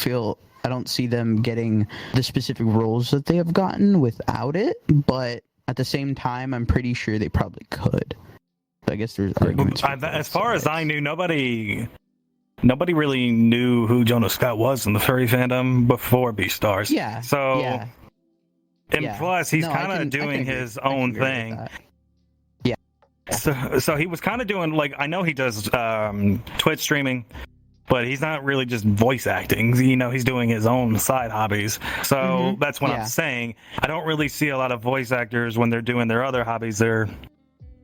Speaker 4: see them getting the specific roles that they have gotten without it. But at the same time, I'm pretty sure they probably could. So I guess there's arguments.
Speaker 1: As far as I knew, nobody really knew who Jonah Scott was in the furry fandom before Beastars.
Speaker 4: Yeah.
Speaker 1: So. Yeah. And plus, he's kind of doing his own thing.
Speaker 4: Yeah.
Speaker 1: So he was kind of doing, like, I know he does Twitch streaming, but he's not really just voice acting. You know, he's doing his own side hobbies. So that's what I'm saying. I don't really see a lot of voice actors when they're doing their other hobbies. They're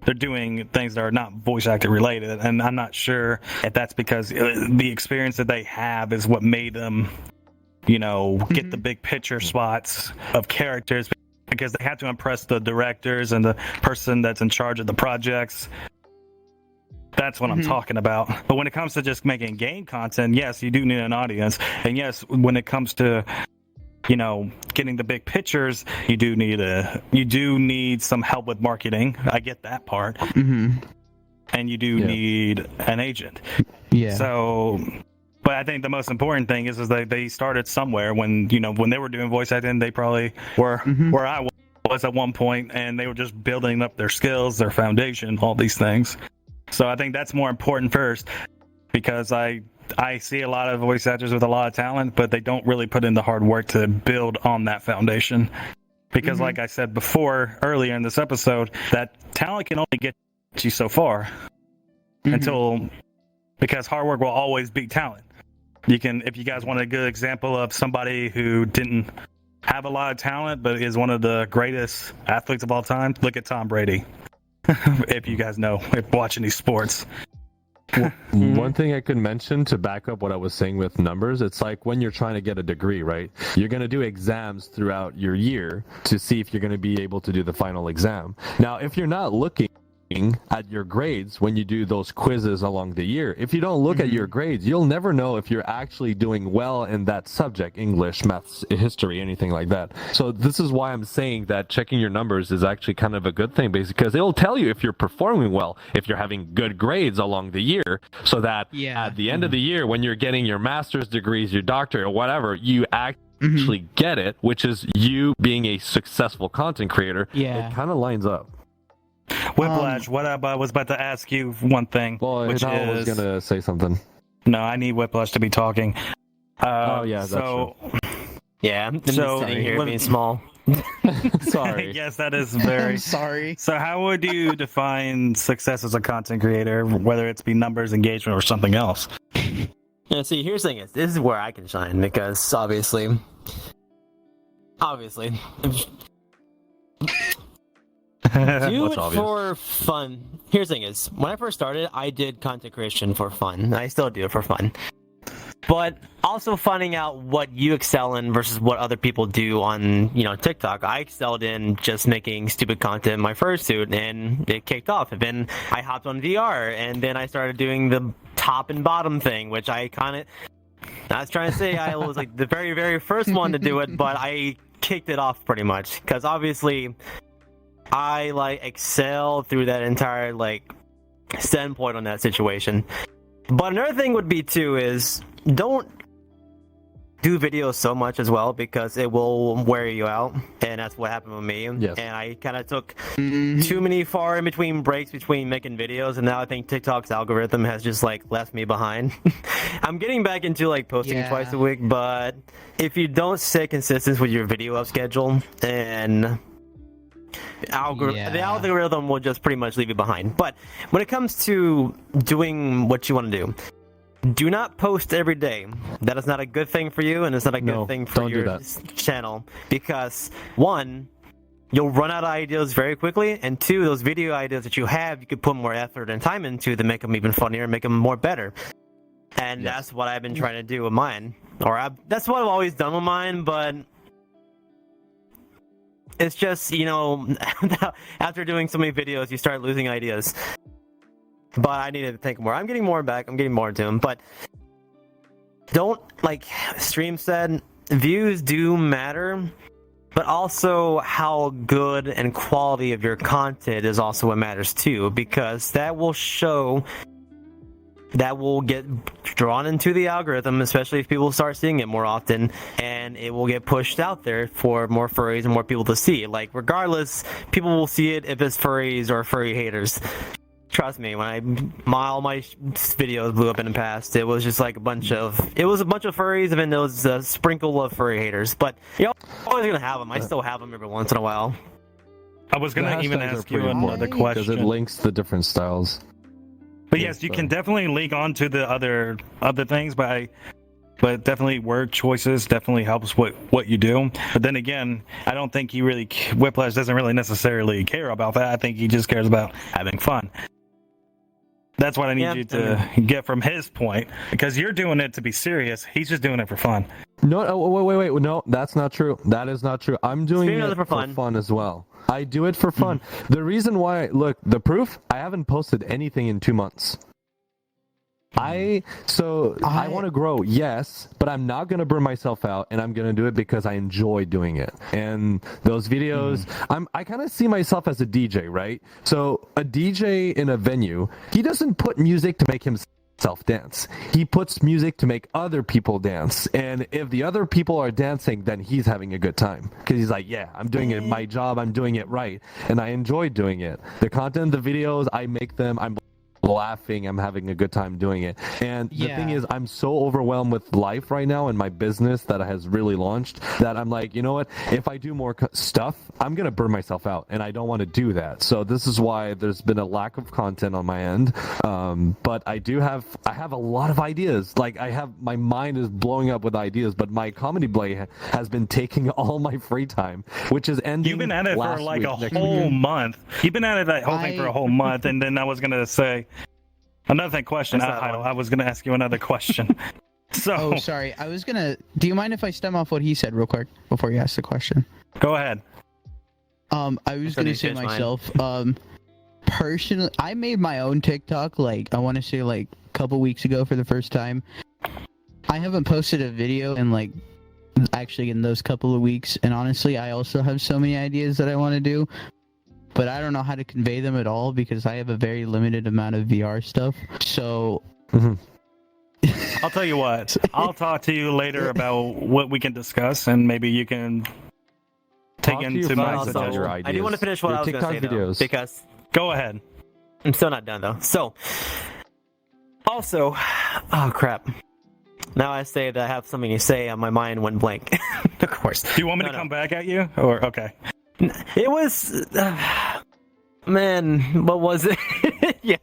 Speaker 1: doing things that are not voice actor related. And I'm not sure if that's because the experience that they have is what made them, you know, get the big picture spots of characters, because they have to impress the directors and the person that's in charge of the projects. That's what I'm talking about. But when it comes to just making game content, yes, you do need an audience. And yes, when it comes to, you know, getting the big pictures, you do need some help with marketing. I get that part. and you do need an agent.
Speaker 4: Yeah.
Speaker 1: So, but I think the most important thing is that they started somewhere. When when they were doing voice acting, they probably were where I was at one point, and they were just building up their skills, their foundation, all these things. So I think that's more important first, because I see a lot of voice actors with a lot of talent, but they don't really put in the hard work to build on that foundation. Because like I said before, earlier in this episode, that talent can only get you so far because hard work will always beat talent. If you guys want a good example of somebody who didn't have a lot of talent, but is one of the greatest athletes of all time, look at Tom Brady. If you guys know, if watching these sports.
Speaker 2: One thing I could mention to back up what I was saying with numbers, it's like when you're trying to get a degree, right? You're going to do exams throughout your year to see if you're going to be able to do the final exam. Now, if you're not looking at your grades when you do those quizzes along the year, if you don't look at your grades, you'll never know if you're actually doing well in that subject, English, maths, history, anything like that. So this is why I'm saying that checking your numbers is actually kind of a good thing, basically, because it'll tell you if you're performing well, if you're having good grades along the year, so that at the end of the year, when you're getting your master's degrees, your doctorate, or whatever, you actually get it, which is you being a successful content creator. It kind of lines up.
Speaker 1: Whiplash, what I was about to ask you one thing.
Speaker 2: Well, Hital was going to say something.
Speaker 1: No, I need Whiplash to be talking.
Speaker 2: That's true.
Speaker 3: Yeah, I'm just sitting here being small.
Speaker 2: Sorry.
Speaker 1: Yes, that is very...
Speaker 4: I'm sorry.
Speaker 1: So how would you define success as a content creator, whether it's be numbers, engagement, or something else?
Speaker 3: Yeah, see, here's the thing is, this is where I can shine, because obviously... Do it for fun. Here's the thing is, when I first started, I did content creation for fun. I still do it for fun. But also finding out what you excel in versus what other people do on, TikTok. I excelled in just making stupid content in my fursuit, and it kicked off. And then I hopped on VR, and then I started doing the top and bottom thing, which I was trying to say I was like the very, very first one to do it, but I kicked it off pretty much. Because obviously... I excel through that entire standpoint on that situation. But another thing would be too is don't do videos so much as well, because it will wear you out, and that's what happened with me.
Speaker 2: Yes.
Speaker 3: And I kind of took too many far in between breaks between making videos, and now I think TikTok's algorithm has just left me behind. I'm getting back into posting twice a week, but if you don't stay consistent with your video up schedule, and the algorithm will just pretty much leave you behind. But when it comes to doing what you want to do not post every day. That is not a good thing for you, and it's not a good thing for your channel, because one, you'll run out of ideas very quickly, and two, those video ideas that you have, you could put more effort and time into to make them even funnier and make them more better. And that's what I've been trying to do with mine. That's what I've always done with mine, but it's just, after doing so many videos, you start losing ideas. But I needed to think more. I'm getting more back. I'm getting more into them. But don't, Stream said, views do matter, but also how good and quality of your content is also what matters too, because that will get drawn into the algorithm, especially if people start seeing it more often, and it will get pushed out there for more furries and more people to see. Regardless, people will see it if it's furries or furry haters. Trust me, when all my videos blew up in the past, it was just a bunch of furries, and then there was a sprinkle of furry haters. But you're always gonna have them. I still have them every once in a while.
Speaker 1: I was gonna even ask you another question,
Speaker 2: because it links the different styles.
Speaker 1: But yes, you can definitely link on to the other things, but definitely word choices definitely helps what you do. But then again, I don't think Whiplash doesn't really necessarily care about that. I think he just cares about having fun. That's what I need you to get from his point, because you're doing it to be serious. He's just doing it for fun.
Speaker 2: No, wait. No, that's not true. That is not true. I'm doing it for fun as well. I do it for fun. The reason why, look, the proof, I haven't posted anything in 2 months. I want to grow, yes, but I'm not gonna burn myself out, and I'm gonna do it because I enjoy doing it. And those videos, I kind of see myself as a DJ, right? So a DJ in a venue, he doesn't put music to make himself dance. He puts music to make other people dance. And if the other people are dancing, then he's having a good time because he's like, yeah, I'm doing it my job, I'm doing it right, and I enjoy doing it. The content, the videos, I make them, I'm laughing, I'm having a good time doing it. And the thing is, I'm so overwhelmed with life right now and my business that has really launched that I'm like, you know what, if I do more stuff, I'm gonna burn myself out, and I don't want to do that. So this is why there's been a lack of content on my end. But I have a lot of ideas. Like, my mind is blowing up with ideas, but my comedy blade has been taking all my free time, which is ending.
Speaker 1: You've been at it for like a whole month. You've been at it that whole thing for a whole month, and then I was gonna say another question. I was going to ask you another question. So,
Speaker 4: oh, sorry. Do you mind if I stem off what he said real quick before you ask the question?
Speaker 1: Go ahead.
Speaker 4: I was going to say myself, personally, I made my own TikTok, like, I want to say, like, a couple weeks ago for the first time. I haven't posted a video in, like, actually in those couple of weeks, and honestly, I also have so many ideas that I want to do. But I don't know how to convey them at all because I have a very limited amount of VR stuff. So,
Speaker 1: I'll tell you what. I'll talk to you later about what we can discuss, and maybe you can take into my suggestion.
Speaker 3: I do want to finish what I was going to say, though, because
Speaker 1: go ahead.
Speaker 3: I'm still not done, though. So, also, oh crap. Now I say that I have something to say, and my mind went blank. Of course.
Speaker 1: Do you want me to come back at you, or okay?
Speaker 3: It was, man, what was it? Yes,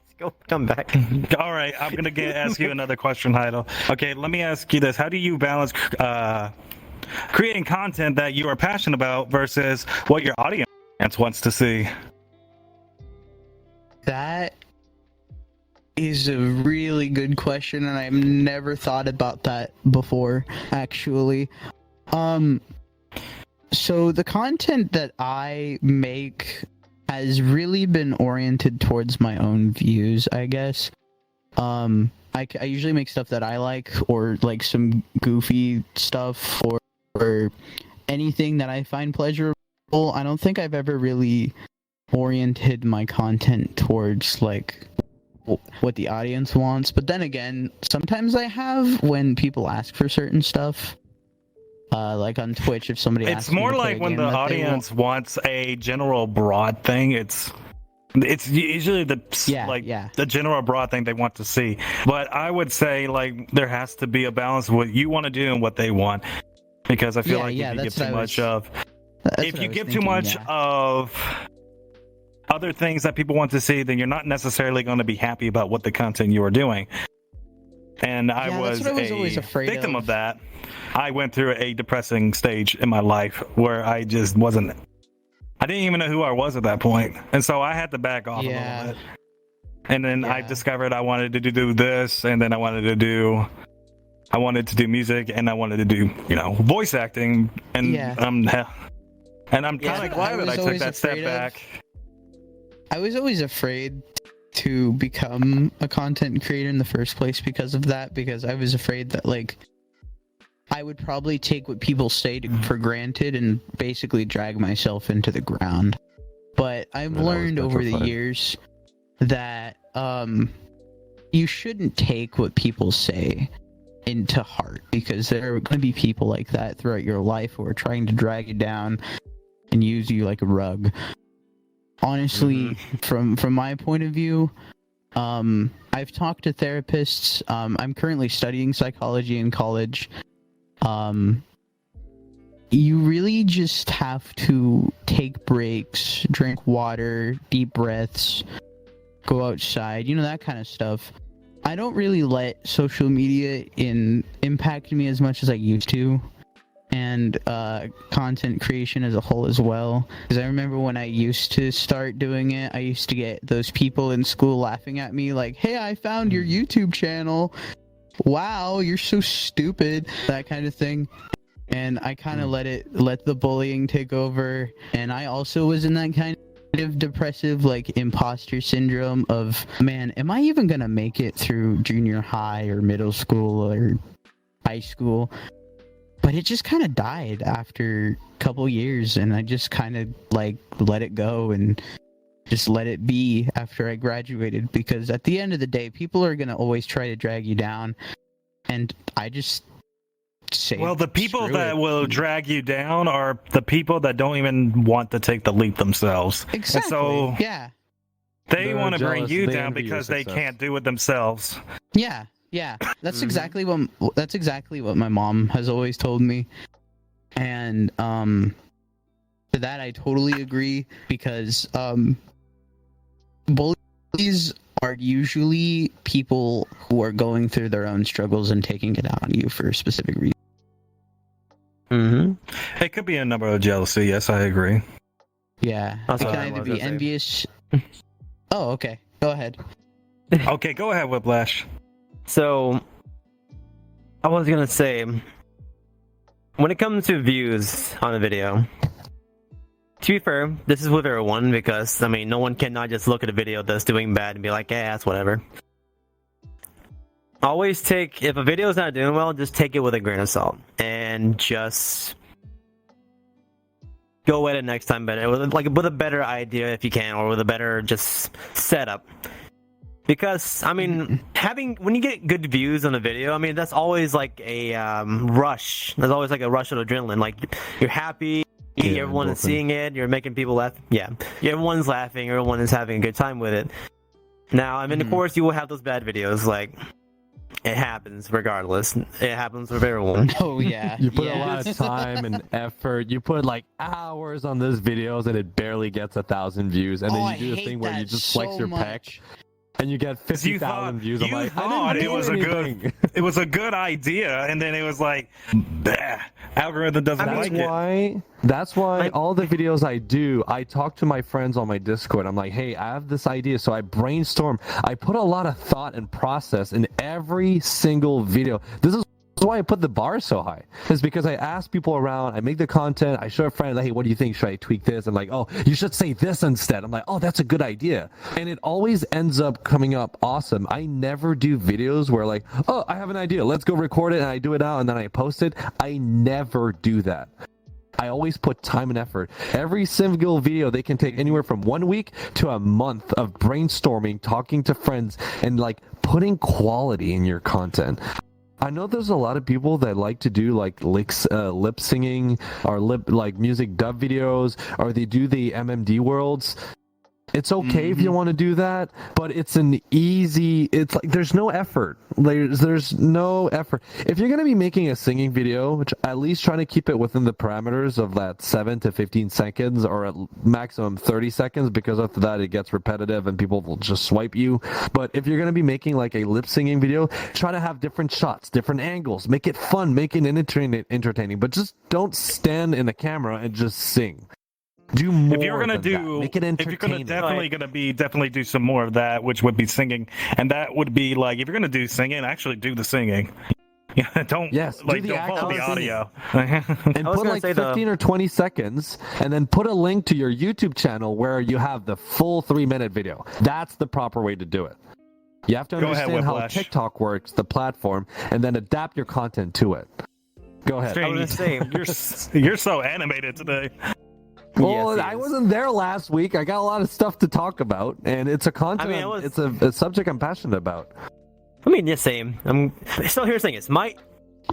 Speaker 3: come back.
Speaker 1: All right, I'm going to ask you another question, Hital. Okay, let me ask you this. How do you balance creating content that you are passionate about versus what your audience wants to see?
Speaker 4: That is a really good question, and I've never thought about that before, actually. So the content that I make has really been oriented towards my own views, I guess. I usually make stuff that I like, or like some goofy stuff, or anything that I find pleasurable. I don't think I've ever really oriented my content towards like what the audience wants. But then again, sometimes I have when people ask for certain stuff. Like on Twitch, if somebody asks
Speaker 1: it's more like when the audience wants a general broad thing, it's usually the general broad thing they want to see. But I would say like there has to be a balance of what you want to do and what they want, because I feel like if you give too much of other things that people want to see, then you're not necessarily going to be happy about what the content you are doing. And I was a victim of that. I went through a depressing stage in my life where I just I didn't even know who I was at that point. And so I had to back off a little bit. And then I discovered I wanted to do this, and then I wanted to do music, and I wanted to do, voice acting. And I'm kind of glad that I took that step back.
Speaker 4: I was always afraid to become a content creator in the first place because of that, because I was afraid that like I would probably take what people say for granted and basically drag myself into the ground. But I've learned over the years that you shouldn't take what people say into heart, because there are going to be people like that throughout your life who are trying to drag you down and use you like a rug. Honestly, from my point of view, I've talked to therapists. I'm currently studying psychology in college. You really just have to take breaks, drink water, deep breaths, go outside, that kind of stuff. I don't really let social media impact me as much as I used to, and content creation as a whole as well. Because I remember when I used to start doing it, I used to get those people in school laughing at me like, "Hey, I found your YouTube channel. Wow, you're so stupid," that kind of thing. And I kind of let the bullying take over, and I also was in that kind of depressive, like imposter syndrome of, man, am I even gonna make it through junior high or middle school or high school? But it just kind of died after a couple years, and I just kind of like let it go and just let it be after I graduated, because at the end of the day, people are gonna always try to drag you down, and I just say,
Speaker 1: Well, the people
Speaker 4: screw
Speaker 1: that
Speaker 4: it.
Speaker 1: will drag you down are the people that don't even want to take the leap themselves.
Speaker 4: Exactly.
Speaker 1: And so
Speaker 4: yeah.
Speaker 1: they
Speaker 2: They're
Speaker 1: want to bring
Speaker 2: jealous,
Speaker 1: you
Speaker 2: they
Speaker 1: down
Speaker 2: envy your
Speaker 1: because they
Speaker 2: success.
Speaker 1: can't do it themselves.
Speaker 4: Yeah, yeah. That's exactly what my mom has always told me. And to that I totally agree, because bullies are usually people who are going through their own struggles and taking it out on you for a specific reason.
Speaker 3: Mm-hmm.
Speaker 1: It could be a number of jealousy. Yes, I agree.
Speaker 4: Yeah.
Speaker 3: That's
Speaker 4: It
Speaker 3: what
Speaker 4: can
Speaker 3: I
Speaker 4: either
Speaker 3: was
Speaker 4: be
Speaker 3: gonna say.
Speaker 4: envious. Oh, okay. Go ahead.
Speaker 1: Okay, go ahead, Whiplash.
Speaker 3: So, I was gonna say, when it comes to views on a video, to be fair, this is with everyone, because, I mean, no one cannot just look at a video that's doing bad and be like, yeah, that's whatever. Always take, if a video is not doing well, just take it with a grain of salt, and just go at it next time better, with a better idea if you can, or with a better just setup. Because, I mean, when you get good views on a video, I mean, that's always like a rush. There's always like a rush of adrenaline. Like, you're happy,
Speaker 2: Yeah,
Speaker 3: everyone is
Speaker 2: endorphin.
Speaker 3: seeing it, you're making people laugh. Yeah, everyone's laughing, everyone is having a good time with it. Now, I mean, of course, you will have those bad videos. Like, it happens regardless. It happens with everyone.
Speaker 4: Oh yeah.
Speaker 2: You put
Speaker 4: yeah.
Speaker 2: a lot of time and effort. You put like hours on those videos, and it barely gets 1,000 views. And then
Speaker 4: Oh,
Speaker 2: you
Speaker 4: I
Speaker 2: do the
Speaker 4: hate
Speaker 2: thing where you
Speaker 4: that
Speaker 2: just flex
Speaker 4: so
Speaker 2: your
Speaker 4: much.
Speaker 2: pec, and you get 50,000 views. I'm
Speaker 1: you
Speaker 2: like,
Speaker 1: thought
Speaker 2: I didn't
Speaker 1: it was
Speaker 2: do
Speaker 1: a good,
Speaker 2: anything.
Speaker 1: it was a good idea, and then it was like, bah, algorithm doesn't
Speaker 2: That's
Speaker 1: like it.
Speaker 2: why. That's why
Speaker 3: Like-
Speaker 2: all the videos I do, I talk to my friends on my Discord. I'm like, hey, I have this idea, so I brainstorm. I put a lot of thought and process in every single video. This is why I put the bar so high. Is because I ask people around, I make the content, I show a friend, like, hey, what do you think? Should I tweak this? I'm like, oh, you should say this instead. I'm like, oh, that's a good idea. And it always ends up coming up awesome. I never do videos where like, oh, I have an idea, let's go record it, and I do it out and then I post it. I never do that. I always put time and effort. Every single video, they can take anywhere from 1 week to a month of brainstorming, talking to friends, and like putting quality in your content. I know there's a lot of people that like to do like lip singing or like music dub videos, or they do the MMD worlds. It's okay if you want to do that, but it's it's like there's no effort. There's no effort. If you're going to be making a singing video, which at least trying to keep it within the parameters of that 7 to 15 seconds, or at maximum 30 seconds, because after that it gets repetitive and people will just swipe you. But if you're going to be making like a lip singing video, try to have different shots, different angles, make it fun, make it entertaining, but just don't stand in the camera and just sing. Do more.
Speaker 1: If you're gonna
Speaker 2: than that.
Speaker 1: do,
Speaker 2: Make it
Speaker 1: if you're gonna
Speaker 2: entertaining.
Speaker 1: definitely do some more of that, which would be singing, and that would be like, if you're gonna do singing, actually do the singing. Yeah, don't
Speaker 2: Yes, do
Speaker 1: like
Speaker 2: the
Speaker 1: don't follow the
Speaker 2: actual
Speaker 1: audio.
Speaker 2: And
Speaker 3: I was
Speaker 2: put
Speaker 3: gonna
Speaker 2: like
Speaker 3: say
Speaker 2: 15 or 20 seconds, and then put a link to your YouTube channel where you have the full 3-minute video. That's the proper way to do it. You have to
Speaker 1: Go ahead,
Speaker 2: understand how
Speaker 1: Whiplash.
Speaker 2: TikTok works, the platform, and then adapt your content to it. Go ahead.
Speaker 3: I was gonna say,
Speaker 1: you're so animated today.
Speaker 2: Well,
Speaker 3: Yes,
Speaker 2: I
Speaker 3: yes.
Speaker 2: wasn't there last week. I got a lot of stuff to talk about, and it's a content.
Speaker 3: I mean, I was-
Speaker 2: It's a subject I'm passionate about.
Speaker 3: I mean, yeah, same. So here's the thing: is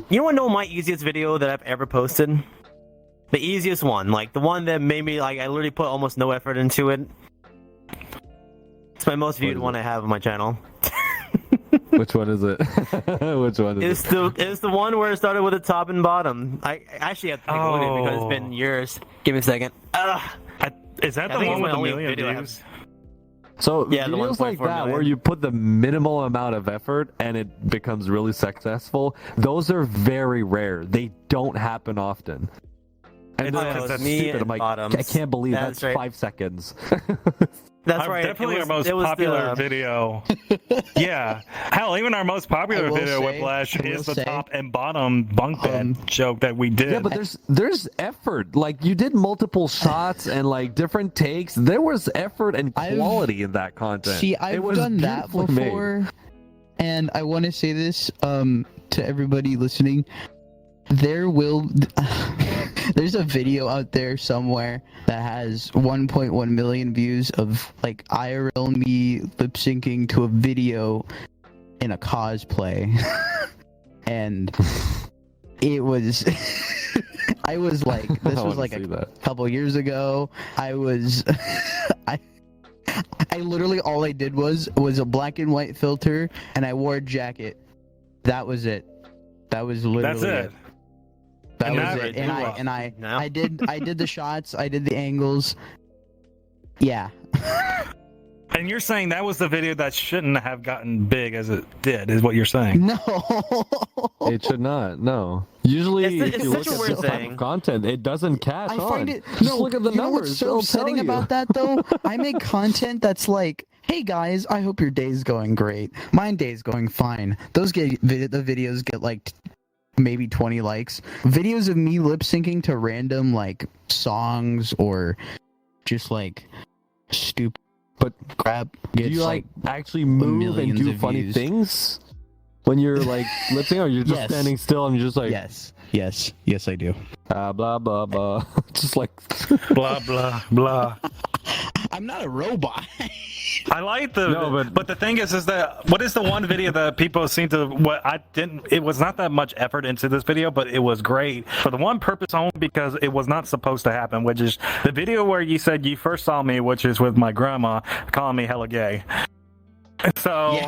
Speaker 3: you want to know my easiest video that I've ever posted? The easiest one, like the one that made me like I literally put almost no effort into it. It's my most viewed
Speaker 2: is
Speaker 3: one I have on my channel.
Speaker 2: Which one is it? Which one is it?
Speaker 3: It's the one where it started with the top and bottom. I actually have to take a look at it because it's been years. Give me a second.
Speaker 1: Is that
Speaker 3: I
Speaker 1: the
Speaker 3: think
Speaker 1: one
Speaker 3: it's
Speaker 1: with
Speaker 3: my
Speaker 1: a
Speaker 3: only
Speaker 1: million
Speaker 3: video I have.
Speaker 1: views?
Speaker 2: So
Speaker 3: Yeah, the
Speaker 2: videos like
Speaker 3: 1.4
Speaker 2: that,
Speaker 3: million.
Speaker 2: where you put the minimal amount of effort and it becomes really successful, those are very rare. They don't happen often. And
Speaker 1: It's
Speaker 2: then
Speaker 1: because
Speaker 2: that's
Speaker 3: me
Speaker 2: stupid.
Speaker 3: and
Speaker 2: I'm like,
Speaker 3: Bottoms.
Speaker 2: I can't believe that's
Speaker 3: right.
Speaker 2: 5 seconds.
Speaker 3: That's right.
Speaker 1: Definitely our most
Speaker 3: it was
Speaker 1: popular
Speaker 3: the,
Speaker 1: video. Yeah. Hell, even our most popular
Speaker 4: I will
Speaker 1: video,
Speaker 4: say-
Speaker 1: Whiplash,
Speaker 4: I will
Speaker 1: is the
Speaker 4: say,
Speaker 1: top and bottom bunk bed joke that we did.
Speaker 2: Yeah, but there's effort. Like, you did multiple shots and like different takes. There was effort and quality in that content.
Speaker 4: See, I've
Speaker 2: it was
Speaker 4: done that
Speaker 2: beautifully made.
Speaker 4: before, and I want to say this to everybody listening. There's a video out there somewhere that has 1.1 million views of like IRL me lip syncing to a video in a cosplay, and it was. I was like, this was like a couple years ago. I was, I literally all I did was a black and white filter, and I wore a jacket. That was it. That was literally
Speaker 1: That's it.
Speaker 4: That
Speaker 1: And
Speaker 4: was
Speaker 1: that-
Speaker 4: it. And
Speaker 3: No.
Speaker 4: I did the shots. I did the angles. Yeah.
Speaker 1: And you're saying that was the video that shouldn't have gotten big as it did, is what you're saying.
Speaker 4: No.
Speaker 2: It should not. No. Usually,
Speaker 3: It's
Speaker 2: if you
Speaker 3: such
Speaker 2: look
Speaker 3: a
Speaker 2: at
Speaker 3: weird
Speaker 2: this type
Speaker 3: thing.
Speaker 2: of content, it doesn't catch
Speaker 4: I
Speaker 2: on.
Speaker 4: find it.
Speaker 2: Just
Speaker 4: No,
Speaker 2: look at the
Speaker 4: you know
Speaker 2: numbers.
Speaker 4: what's so
Speaker 2: They'll
Speaker 4: upsetting
Speaker 2: tell you.
Speaker 4: about that though? I make content that's like, hey guys, I hope your day's going great. My day's going fine. Those the videos get like maybe 20 likes. Videos of me lip syncing to random like songs or just like stupid
Speaker 2: But
Speaker 4: crap.
Speaker 2: do you like actually move and
Speaker 4: millions
Speaker 2: do
Speaker 4: of
Speaker 2: funny
Speaker 4: views.
Speaker 2: things when you're like lip syncing, or you're just
Speaker 4: Yes.
Speaker 2: standing still and you're just like
Speaker 4: yes, I do.
Speaker 2: blah blah blah, just like
Speaker 1: Blah, blah, blah.
Speaker 4: I'm not a robot.
Speaker 1: I like the,
Speaker 2: No,
Speaker 1: but the thing is that what is the one video that people seem to, it was not that much effort into this video, but it was great for the one purpose only because it was not supposed to happen, which is the video where you said you first saw me, which is with my grandma calling me hella gay. So,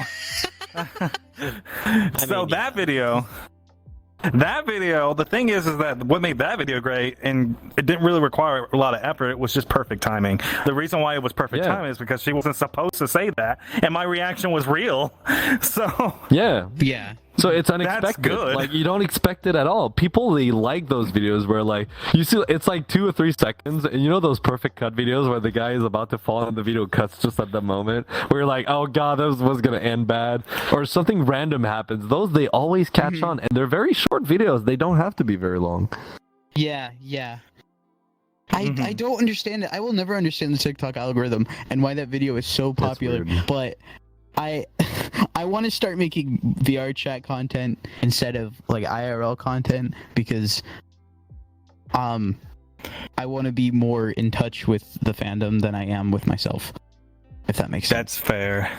Speaker 1: that video, the thing is that what made that video great, and it didn't really require a lot of effort, it was just perfect timing. The reason why it was perfect timing is because she wasn't supposed to say that, and my reaction was real. So,
Speaker 2: yeah. So it's
Speaker 1: That's
Speaker 2: unexpected.
Speaker 1: good.
Speaker 2: Like, you don't expect it at all. People, they like those videos where like you see it's like 2 or 3 seconds, and you know those perfect cut videos where the guy is about to fall and the video cuts just at the moment where you're like, oh god, this was gonna end bad, or something random happens. Those, they always catch on, and they're very short videos. They don't have to be very long.
Speaker 4: Yeah. I don't understand it. I will never understand the TikTok algorithm and why that video is so popular.
Speaker 2: weird.
Speaker 4: But I want to start making VR chat content instead of like IRL content because I want to be more in touch with the fandom than I am with myself. If that makes sense.
Speaker 1: that's fair.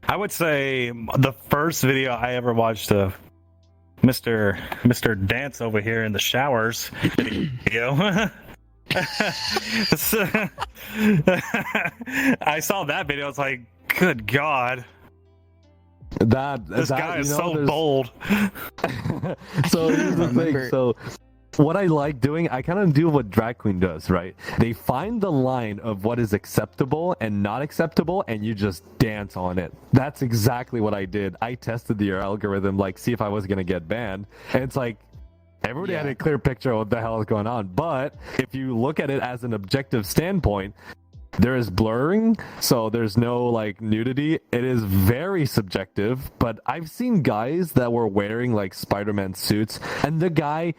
Speaker 1: I would say the first video I ever watched of Mr. Dance over here in the showers video. I saw that video. I was like, good God. This guy is so bold.
Speaker 2: So here's the thing. So what I like doing, I kind of do what drag queen does, right? They find the line of what is acceptable and not acceptable, and you just dance on it. That's exactly what I did. I tested the algorithm, like, see if I was gonna get banned, and it's like everybody had a clear picture of what the hell is going on. But if you look at it as an objective standpoint, there is blurring, so there's no like nudity. It is very subjective, but I've seen guys that were wearing like Spider-Man suits, and the guy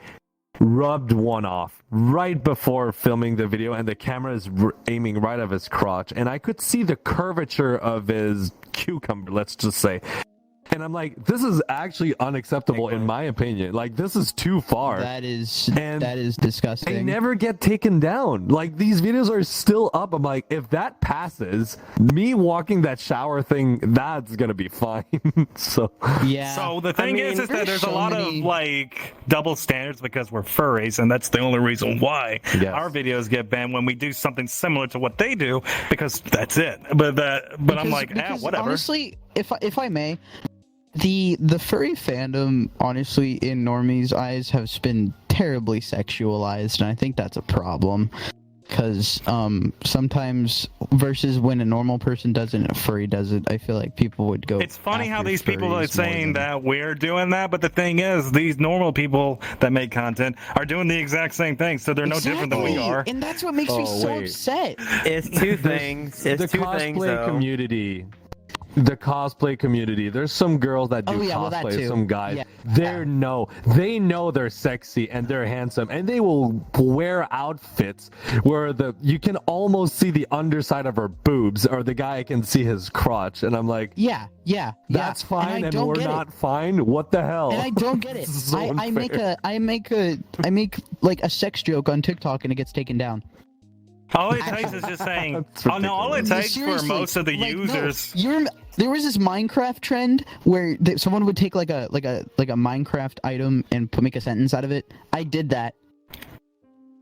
Speaker 2: rubbed one off right before filming the video, and the camera is aiming right at his crotch, and I could see the curvature of his cucumber, let's just say. And I'm like, this is actually unacceptable in my opinion. Like, this is too far.
Speaker 4: That is disgusting.
Speaker 2: They never get taken down. Like, these videos are still up. I'm like, if that passes, me walking that shower thing, that's gonna be fine. So
Speaker 4: Yeah.
Speaker 1: So the thing is that there's a
Speaker 4: so
Speaker 1: lot
Speaker 4: many-
Speaker 1: of like double standards because we're furries, and that's the only reason why our videos get banned when we do something similar to what they do, because that's it. But I'm like, whatever.
Speaker 4: Honestly, if I may, the furry fandom, honestly, in normies' eyes, has been terribly sexualized, and I think that's a problem. because sometimes versus when a normal person does it and a furry does it, I feel like people would go.
Speaker 1: It's funny how
Speaker 4: after
Speaker 1: these people
Speaker 4: furries
Speaker 1: are
Speaker 4: more
Speaker 1: saying
Speaker 4: than-
Speaker 1: that we're doing that, but the thing is, these normal people that make content are doing the exact same thing, so they're no different than we
Speaker 4: Exactly.
Speaker 1: are.
Speaker 4: And that's what makes me
Speaker 2: Oh,
Speaker 4: so
Speaker 2: wait.
Speaker 4: upset.
Speaker 3: It's two things. It's
Speaker 2: The
Speaker 3: two
Speaker 2: cosplay
Speaker 3: things, though.
Speaker 2: community. The cosplay community. There's some girls that do
Speaker 4: Oh, yeah, well, that
Speaker 2: cosplay,
Speaker 4: too.
Speaker 2: some guys.
Speaker 4: Yeah.
Speaker 2: They know they're sexy and they're handsome, and they will wear outfits where you can almost see the underside of her boobs, or the guy can see his crotch, and I'm like,
Speaker 4: Yeah.
Speaker 2: that's fine,
Speaker 4: I
Speaker 2: and
Speaker 4: don't
Speaker 2: we're
Speaker 4: get it.
Speaker 2: not fine. What the hell?
Speaker 4: And I don't get it.
Speaker 2: This is so
Speaker 4: I make
Speaker 2: unfair.
Speaker 4: like a sex joke on TikTok and it gets taken down.
Speaker 1: All it takes is just saying,
Speaker 2: That's
Speaker 1: oh no, all it
Speaker 2: ridiculous.
Speaker 1: takes for
Speaker 4: Seriously,
Speaker 1: most of the
Speaker 4: like, no,
Speaker 1: users.
Speaker 4: there was this Minecraft trend where someone would take like a Minecraft item and make a sentence out of it. I did that,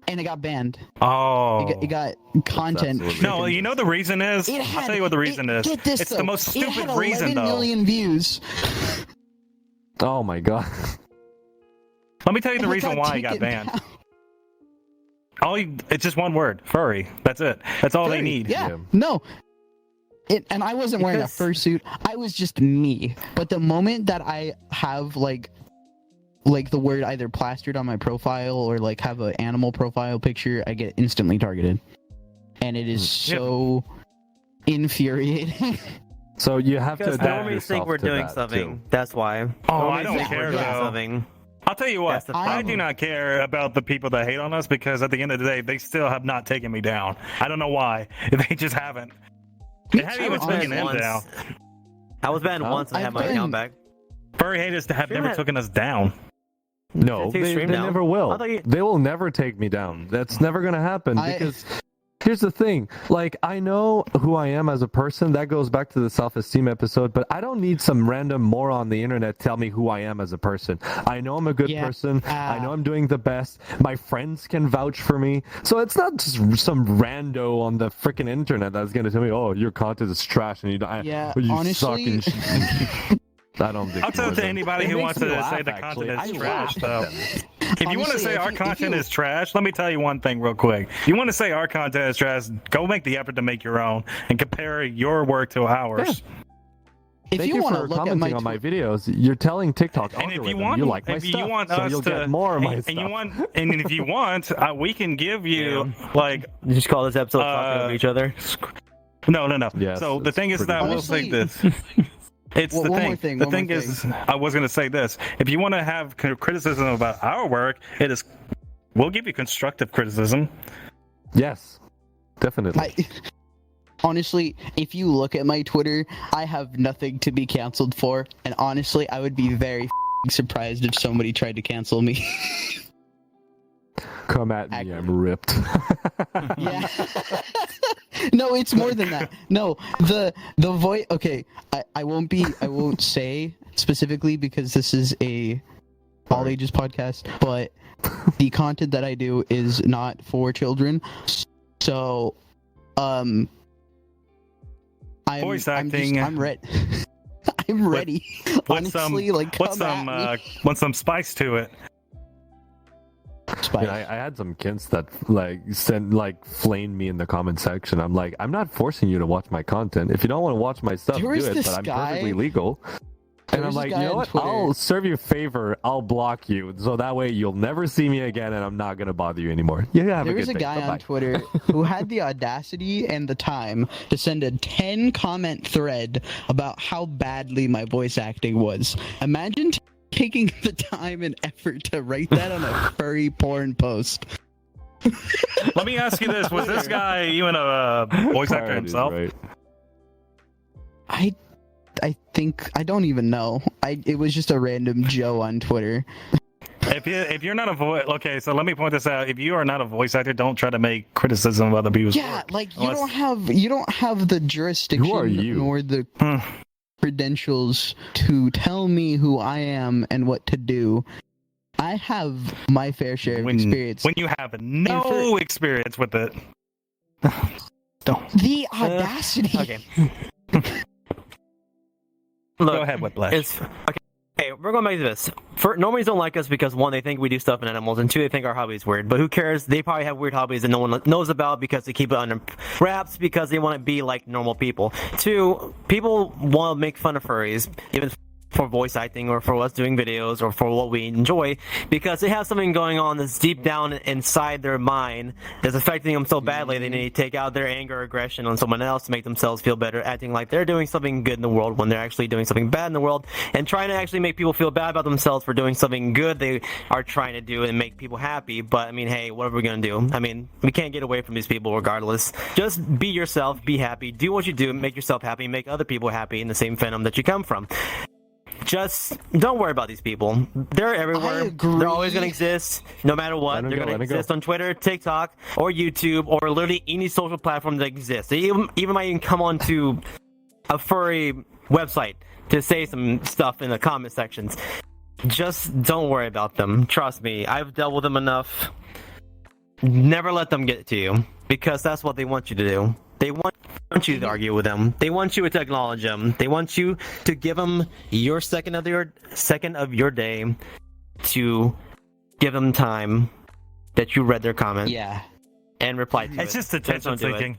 Speaker 4: and it got banned.
Speaker 1: Oh.
Speaker 4: It got content.
Speaker 2: absolutely-
Speaker 1: No, you know the reason is?
Speaker 4: It
Speaker 1: I'll
Speaker 4: had,
Speaker 1: tell you what the reason is.
Speaker 4: Get this,
Speaker 1: It's
Speaker 4: though.
Speaker 1: the most
Speaker 4: It
Speaker 1: stupid
Speaker 4: had
Speaker 1: reason,
Speaker 4: 11
Speaker 1: though.
Speaker 4: million views.
Speaker 2: Oh my god.
Speaker 1: Let me tell you the
Speaker 4: and
Speaker 1: reason why it got
Speaker 4: taken
Speaker 1: banned.
Speaker 4: down.
Speaker 1: It's just one word, furry. That's it. That's all they
Speaker 4: Furry,
Speaker 1: need.
Speaker 4: Yeah.
Speaker 2: Yeah.
Speaker 4: No. And I wasn't wearing a
Speaker 3: Because-
Speaker 4: fursuit. I was just me. But the moment that I have like the word either plastered on my profile or like have an animal profile picture, I get instantly targeted. And it is
Speaker 1: Yep.
Speaker 4: so infuriating.
Speaker 2: So you have to
Speaker 3: Because
Speaker 2: adapt
Speaker 3: normies
Speaker 2: yourself
Speaker 3: think we're
Speaker 2: to
Speaker 3: doing
Speaker 2: that,
Speaker 3: something.
Speaker 2: too.
Speaker 3: That's why.
Speaker 1: Oh, I
Speaker 3: Normies
Speaker 1: don't
Speaker 3: think we're
Speaker 1: care,
Speaker 3: doing
Speaker 1: though.
Speaker 3: something.
Speaker 1: I'll tell you what,
Speaker 3: That's the
Speaker 1: I
Speaker 3: problem.
Speaker 1: do not care about the people that hate on us because at the end of the day, they still have not taken me down. I don't know why. They just haven't. They haven't
Speaker 4: too,
Speaker 1: even taken
Speaker 4: honestly.
Speaker 1: him down.
Speaker 3: I was banned
Speaker 2: Huh?
Speaker 3: once and I had my
Speaker 4: I've
Speaker 3: account
Speaker 4: been-
Speaker 3: back.
Speaker 1: Furry haters have
Speaker 3: Stream
Speaker 1: never
Speaker 3: had-
Speaker 1: taken us down.
Speaker 2: No,
Speaker 3: Take
Speaker 2: they
Speaker 3: stream down.
Speaker 2: never will.
Speaker 3: I thought you-
Speaker 2: They will never take me down. That's never gonna happen because here's the thing. Like, I know who I am as a person. That goes back to the self-esteem episode, but I don't need some random moron on the internet tell me who I am as a person. I know I'm a good
Speaker 4: Yeah.
Speaker 2: person. I know I'm doing the best. My friends can vouch for me. So it's not just some rando on the freaking internet that's gonna tell me, "Oh, your content is trash," and
Speaker 4: Yeah,
Speaker 2: you
Speaker 4: honestly-
Speaker 2: suck and I don't think
Speaker 1: I'll tell it to anybody
Speaker 2: It
Speaker 1: who
Speaker 2: makes
Speaker 1: wants
Speaker 2: me
Speaker 1: to
Speaker 2: laugh,
Speaker 1: say the
Speaker 2: actually.
Speaker 1: content is
Speaker 2: I
Speaker 1: trash,
Speaker 2: laugh
Speaker 1: though.
Speaker 2: at them.
Speaker 1: If you want to
Speaker 4: Honestly,
Speaker 1: say
Speaker 4: if
Speaker 1: our
Speaker 4: you-
Speaker 1: content
Speaker 4: if you-
Speaker 1: is trash, let me tell you one thing real quick. If you want to say our content is trash, go make the effort to make your own and compare your work to ours.
Speaker 4: If
Speaker 2: Thank
Speaker 4: you
Speaker 2: you
Speaker 4: want to
Speaker 2: for
Speaker 4: look at
Speaker 2: commenting
Speaker 4: my
Speaker 2: on my videos. You're telling TikTok
Speaker 1: And if
Speaker 2: algorithm
Speaker 1: you want,
Speaker 2: you like my
Speaker 1: if
Speaker 2: stuff,
Speaker 1: you want
Speaker 2: so
Speaker 1: us
Speaker 2: you'll
Speaker 1: to,
Speaker 2: get more of my
Speaker 1: and
Speaker 2: stuff.
Speaker 1: you want, and if you want, we can give you like
Speaker 3: You just call this episode talking over each other.
Speaker 1: no.
Speaker 2: Yes,
Speaker 1: So the
Speaker 2: it's
Speaker 1: thing is
Speaker 2: pretty
Speaker 1: that
Speaker 2: much-
Speaker 1: we'll say
Speaker 4: Honestly-
Speaker 1: this. It's
Speaker 4: Well,
Speaker 1: the
Speaker 4: one
Speaker 1: thing.
Speaker 4: more thing,
Speaker 1: The
Speaker 4: one
Speaker 1: thing
Speaker 4: more
Speaker 1: is, I was going to say this. If you want to have criticism about our work, we'll give you constructive criticism.
Speaker 2: Yes, definitely.
Speaker 4: Honestly, if you look at my Twitter, I have nothing to be canceled for, and honestly, I would be very surprised if somebody tried to cancel me.
Speaker 2: Come at me, I'm ripped.
Speaker 4: Yeah. No, it's more than that. No, the voice. Okay, I won't say specifically because this is a all ages podcast, but the content that I do is not for children. So, I'm
Speaker 1: Voice acting.
Speaker 4: I'm ready. I'm ready. Honestly,
Speaker 1: what's some spice to it?
Speaker 2: I had some kids that flamed me in the comment section. I'm like, I'm not forcing you to watch my content. If you don't want to watch my stuff,
Speaker 4: There
Speaker 2: do
Speaker 4: was
Speaker 2: it.
Speaker 4: this
Speaker 2: But I'm
Speaker 4: guy-
Speaker 2: perfectly legal. And
Speaker 4: There
Speaker 2: I'm
Speaker 4: was
Speaker 2: like,
Speaker 4: this
Speaker 2: you
Speaker 4: guy
Speaker 2: know
Speaker 4: on
Speaker 2: what?
Speaker 4: Twitter-
Speaker 2: I'll serve you a favor. I'll block you, so that way you'll never see me again, and I'm not gonna bother you anymore. Yeah, have
Speaker 4: There
Speaker 2: a
Speaker 4: was
Speaker 2: good
Speaker 4: a
Speaker 2: day.
Speaker 4: guy
Speaker 2: Bye-bye.
Speaker 4: on Twitter who had the audacity and the time to send a 10 comment thread about how badly my voice acting was. Imagine taking the time and effort to write that on a furry porn post.
Speaker 1: Let me ask you this: was this guy even a voice actor
Speaker 2: Priorities,
Speaker 1: himself?
Speaker 2: right?
Speaker 4: I think I don't even know. It was just a random Joe on Twitter.
Speaker 1: If you're not a voice, okay. So let me point this out: if you are not a voice actor, don't try to make criticism of other people's
Speaker 4: Yeah,
Speaker 1: work.
Speaker 4: like you
Speaker 1: Unless-
Speaker 4: don't have the jurisdiction
Speaker 2: Who are you?
Speaker 4: nor the
Speaker 1: Hmm.
Speaker 4: credentials to tell me who I am and what to do. I have my fair share of experience.
Speaker 1: when you have no experience with it. Don't
Speaker 4: The audacity.
Speaker 3: Okay. Look,
Speaker 1: go ahead with Blash.
Speaker 3: It's okay. Hey, we're going back to this. Normies don't like us because, one, they think we do stuff in animals, and two, they think our hobby's weird. But who cares? They probably have weird hobbies that no one knows about because they keep it under wraps because they want to be like normal people. Two, people want to make fun of furries, even for voice acting or for us doing videos or for what we enjoy, because they have something going on that's deep down inside their mind that's affecting them so badly they need to take out their anger or aggression on someone else to make themselves feel better, acting like they're doing something good in the world when they're actually doing something bad in the world, and trying to actually make people feel bad about themselves for doing something good they are trying to do and make people happy. But I mean, hey, what are we gonna do? I mean, we can't get away from these people regardless. Just be yourself, be happy, do what you do, make yourself happy, make other people happy in the same fandom that you come from. Just don't worry about these people. They're everywhere. They're always going to exist, no matter what. They're going to exist on Twitter, TikTok, or YouTube, or literally any social platform that exists. They even might even come onto a furry website to say some stuff in the comment sections. Just don't worry about them. Trust me, I've dealt with them enough. Never let them get to you, because that's what they want you to do. They want you to argue with them. They want you to acknowledge them. They want you to give them your second of your day to give them time that you read their comment.
Speaker 4: Yeah.
Speaker 3: And reply to it.
Speaker 1: It's just attention seeking.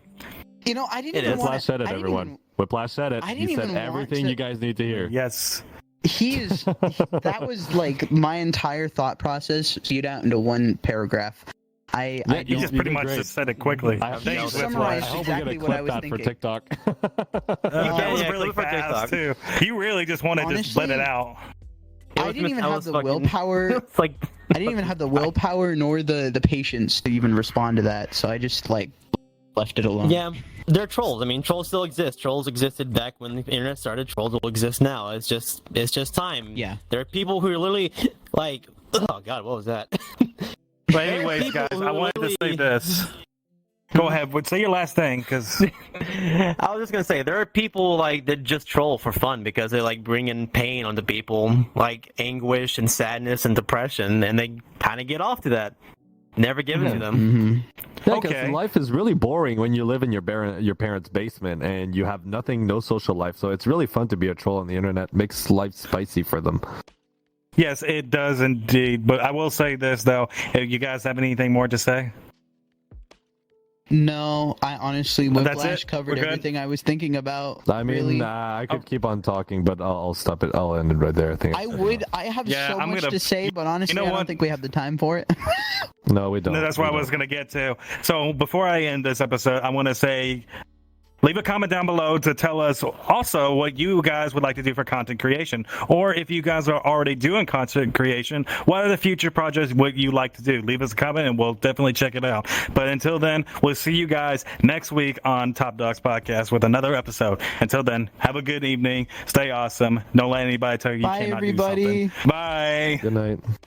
Speaker 4: You know, I didn't even want
Speaker 2: Whiplash said it, everyone. Whiplash said it. He said everything you guys need to hear.
Speaker 1: Yes.
Speaker 4: That was like my entire thought process spewed out into one paragraph.
Speaker 1: You just pretty much just said it quickly.
Speaker 2: I hope we get a clip that for TikTok.
Speaker 1: That was really fast too. You really just wanted to just let it out.
Speaker 4: I didn't even have the willpower. I didn't even have the willpower nor the patience to even respond to that. So I just left it alone.
Speaker 3: Yeah, they're trolls. I mean, trolls still exist. Trolls existed back when the internet started. Trolls will exist now. It's just time.
Speaker 4: Yeah.
Speaker 3: There are people who are literally like, oh god, what was that?
Speaker 1: But anyways, guys, I wanted to say this. Go ahead. Say your last thing, because
Speaker 3: I was just gonna say there are people that just troll for fun because they bring in pain onto people, like anguish and sadness and depression, and they kind of get off to that. Never give it to them.
Speaker 2: Mm-hmm. Yeah, because life is really boring when you live in your parents' basement and you have no social life. So it's really fun to be a troll on the internet. Makes life spicy for them.
Speaker 1: Yes, it does indeed. But I will say this, though. You guys have anything more to say?
Speaker 4: No, I honestly, Whiplash covered everything I was thinking about.
Speaker 2: I mean,
Speaker 4: really.
Speaker 2: I could keep on talking, but I'll stop it. I'll end it right there.
Speaker 4: I have so much to say, but honestly, I don't think we have the time for it.
Speaker 2: No, we don't.
Speaker 1: No, that's what I was going to get to. So before I end this episode, I want to say, leave a comment down below to tell us also what you guys would like to do for content creation. Or if you guys are already doing content creation, what are the future projects would you like to do? Leave us a comment and we'll definitely check it out. But until then, we'll see you guys next week on Top Dogs Podcast with another episode. Until then, have a good evening. Stay awesome. Don't let anybody tell you you cannot do something.
Speaker 4: Bye, everybody.
Speaker 1: Bye.
Speaker 2: Good night.